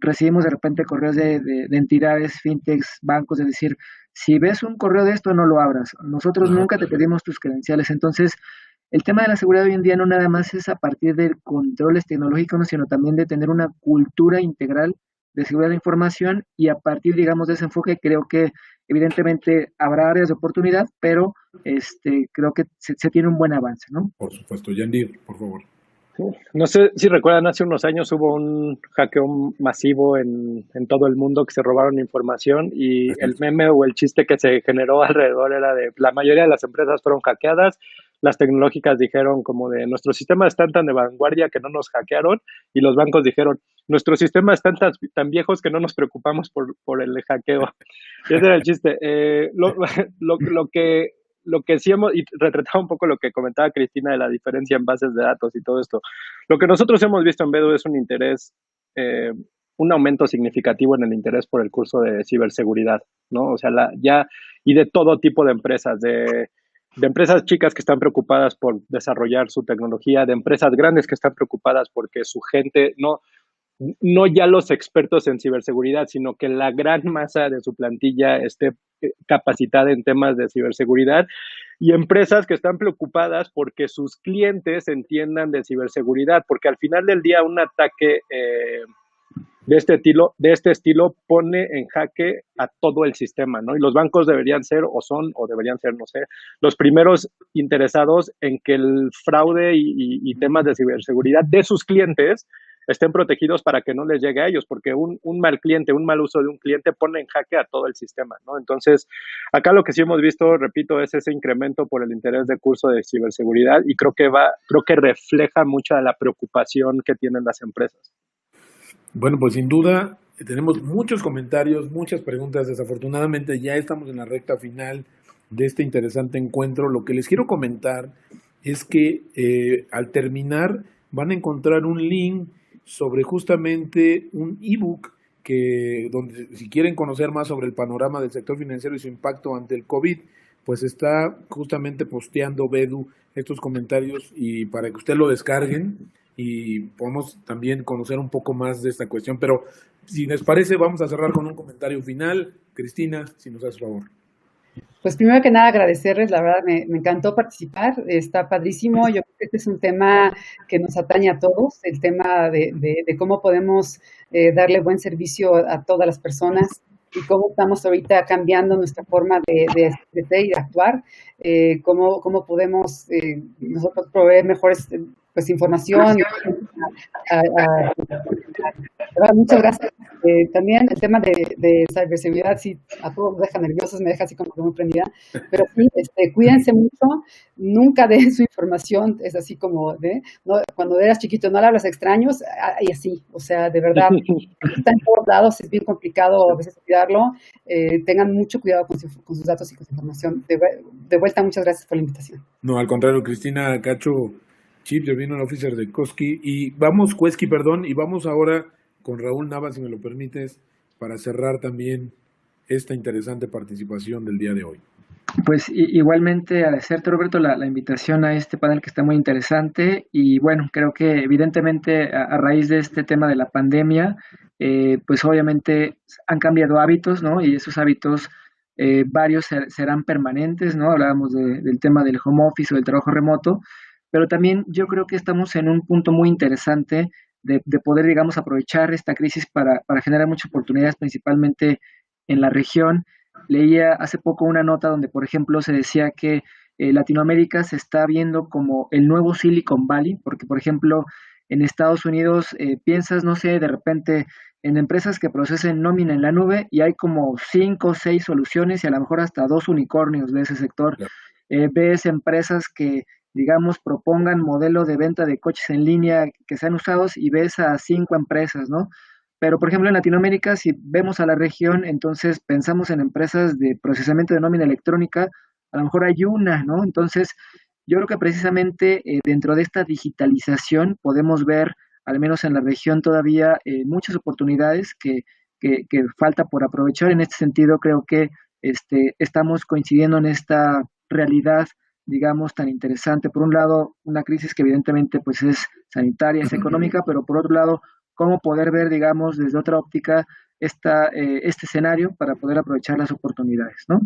recibimos de repente correos de entidades, fintechs, bancos, es decir, si ves un correo de esto, no lo abras. Nosotros Ajá. nunca te pedimos tus credenciales. Entonces, el tema de la seguridad hoy en día no nada más es a partir del controles tecnológicos, ¿no? Sino también de tener una cultura integral de seguridad de la información y a partir, digamos, de ese enfoque creo que evidentemente habrá áreas de oportunidad, pero creo que se tiene un buen avance, ¿no? Por supuesto, Yandir, por favor. No sé si recuerdan, hace unos años hubo un hackeo masivo en todo el mundo que se robaron información y Así el es. meme o el chiste que se generó alrededor era de la mayoría de las empresas fueron hackeadas, las tecnológicas dijeron como de nuestros sistemas están tan de vanguardia que no nos hackearon y los bancos dijeron nuestros sistemas están tan viejos que no nos preocupamos por el hackeo. Y ese era el chiste. Lo que sí hemos, y retrataba un poco lo que comentaba Cristina de la diferencia en bases de datos y todo esto. Lo que nosotros hemos visto en Bedu es un interés, un aumento significativo en el interés por el curso de ciberseguridad, ¿no? O sea, y de todo tipo de empresas, de empresas chicas que están preocupadas por desarrollar su tecnología, de empresas grandes que están preocupadas porque su gente no ya los expertos en ciberseguridad, sino que la gran masa de su plantilla esté capacitada en temas de ciberseguridad y empresas que están preocupadas porque sus clientes entiendan de ciberseguridad, porque al final del día un ataque de este estilo pone en jaque a todo el sistema, ¿no? Y los bancos deberían ser o son o deberían ser, no sé, los primeros interesados en que el fraude y temas de ciberseguridad de sus clientes estén protegidos para que no les llegue a ellos, porque un mal cliente, un mal uso de un cliente pone en jaque a todo el sistema, ¿no? Entonces, acá lo que sí hemos visto, repito, es ese incremento por el interés de curso de ciberseguridad y creo que refleja mucha de la preocupación que tienen las empresas. Bueno, pues sin duda tenemos muchos comentarios, muchas preguntas. Desafortunadamente ya estamos en la recta final de este interesante encuentro. Lo que les quiero comentar es que al terminar van a encontrar un link sobre justamente un ebook que donde si quieren conocer más sobre el panorama del sector financiero y su impacto ante el COVID, pues está justamente posteando Bedu estos comentarios y para que usted lo descarguen y podemos también conocer un poco más de esta cuestión. Pero si les parece, vamos a cerrar con un comentario final. Cristina, si nos haces favor. Pues primero que nada agradecerles, la verdad me encantó participar, está padrísimo, yo creo que este es un tema que nos atañe a todos, el tema de cómo podemos darle buen servicio a todas las personas y cómo estamos ahorita cambiando nuestra forma de ser y de actuar, cómo podemos nosotros proveer mejores pues información. Muchas gracias. También el tema de ciberseguridad, sí, a todos nos deja nerviosos, me deja así como muy prendida, pero sí, cuídense mucho, nunca den su información, es así como ¿no? Cuando eras chiquito no le hablas a extraños, y así, o sea, de verdad, está en todos lados, es bien complicado a veces cuidarlo, tengan mucho cuidado con sus datos y con su información. De vuelta, muchas gracias por la invitación. No, al contrario, Cristina Cacho, Chief Regional Officer de Koski, y vamos ahora con Raúl Nava, si me lo permites, para cerrar también esta interesante participación del día de hoy. Pues igualmente agradecerte, Roberto, la invitación a este panel que está muy interesante y bueno, creo que evidentemente a raíz de este tema de la pandemia, pues obviamente han cambiado hábitos, ¿no? Y esos hábitos varios serán permanentes, ¿no? Hablábamos del tema del home office o del trabajo remoto, pero también yo creo que estamos en un punto muy interesante de poder, digamos, aprovechar esta crisis para generar muchas oportunidades, principalmente en la región. Leía hace poco una nota donde, por ejemplo, se decía que Latinoamérica se está viendo como el nuevo Silicon Valley, porque, por ejemplo, en Estados Unidos piensas, no sé, de repente en empresas que procesen nómina en la nube y hay como 5 o 6 soluciones y a lo mejor hasta 2 unicornios de ese sector. Claro. Ves empresas que digamos, propongan modelo de venta de coches en línea que sean usados y ves a 5 empresas, ¿no? Pero, por ejemplo, en Latinoamérica, si vemos a la región, entonces pensamos en empresas de procesamiento de nómina electrónica, a lo mejor hay una, ¿no? Entonces, yo creo que precisamente dentro de esta digitalización podemos ver, al menos en la región todavía, muchas oportunidades que falta por aprovechar. En este sentido, creo que estamos coincidiendo en esta realidad digamos, tan interesante. Por un lado, una crisis que evidentemente pues es sanitaria, es económica, pero por otro lado, cómo poder ver, digamos, desde otra óptica este escenario para poder aprovechar las oportunidades, ¿no?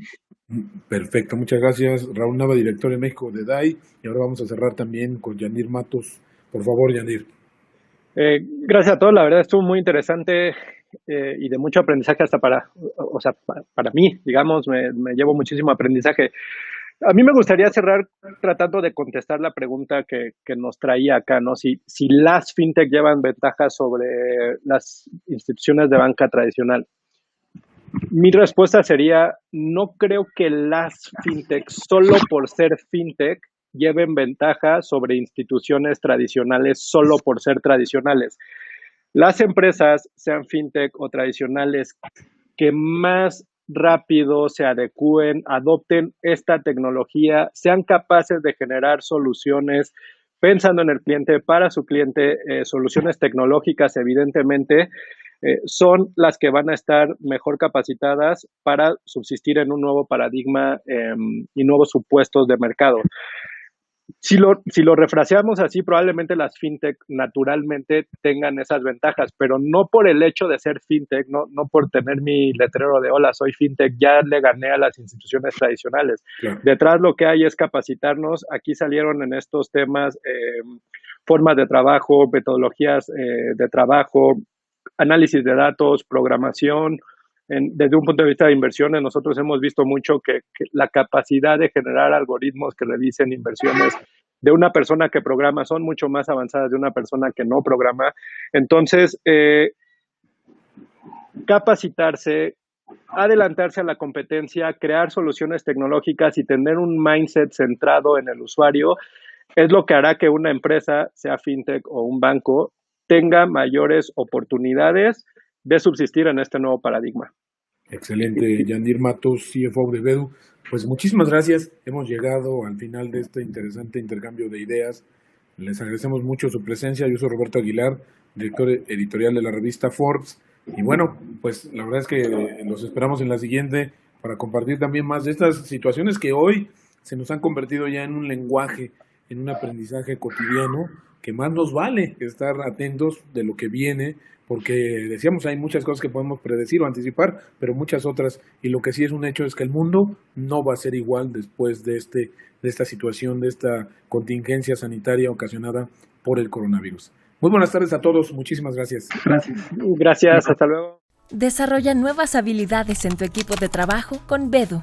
Perfecto, muchas gracias. Raúl Nava, director de México de DAI. Y ahora vamos a cerrar también con Yanir Matos. Por favor, Yanir. Gracias a todos, la verdad estuvo muy interesante y de mucho aprendizaje hasta para mí, digamos, me llevo muchísimo aprendizaje. A mí me gustaría cerrar tratando de contestar la pregunta que nos traía acá, ¿no? Si las fintech llevan ventajas sobre las instituciones de banca tradicional. Mi respuesta sería, no creo que las fintech, solo por ser fintech, lleven ventaja sobre instituciones tradicionales solo por ser tradicionales. Las empresas, sean fintech o tradicionales, que más rápido se adecúen, adopten esta tecnología, sean capaces de generar soluciones pensando en el cliente, para su cliente, soluciones tecnológicas, evidentemente, son las que van a estar mejor capacitadas para subsistir en un nuevo paradigma y nuevos supuestos de mercado. Si lo refraseamos así, probablemente las fintech naturalmente tengan esas ventajas, pero no por el hecho de ser fintech, no por tener mi letrero de hola, soy fintech, ya le gané a las instituciones tradicionales. Claro. Detrás lo que hay es capacitarnos. Aquí salieron en estos temas formas de trabajo, metodologías de trabajo, análisis de datos, programación. Desde un punto de vista de inversiones, nosotros hemos visto mucho que la capacidad de generar algoritmos que revisen inversiones de una persona que programa son mucho más avanzadas de una persona que no programa. Entonces, capacitarse, adelantarse a la competencia, crear soluciones tecnológicas y tener un mindset centrado en el usuario es lo que hará que una empresa, sea fintech o un banco, tenga mayores oportunidades de subsistir en este nuevo paradigma. Excelente, Yandir Matos, CFO de Bedu. Pues muchísimas gracias. Hemos llegado al final de este interesante intercambio de ideas. Les agradecemos mucho su presencia. Yo soy Roberto Aguilar, director editorial de la revista Forbes. Y bueno, pues la verdad es que los esperamos en la siguiente para compartir también más de estas situaciones que hoy se nos han convertido ya en un lenguaje, en un aprendizaje cotidiano, que más nos vale estar atentos de lo que viene, porque decíamos, hay muchas cosas que podemos predecir o anticipar, pero muchas otras, y lo que sí es un hecho es que el mundo no va a ser igual después de esta situación, de esta contingencia sanitaria ocasionada por el coronavirus. Muy buenas tardes a todos, muchísimas gracias. Gracias, hasta luego. Desarrolla nuevas habilidades en tu equipo de trabajo con Bedu.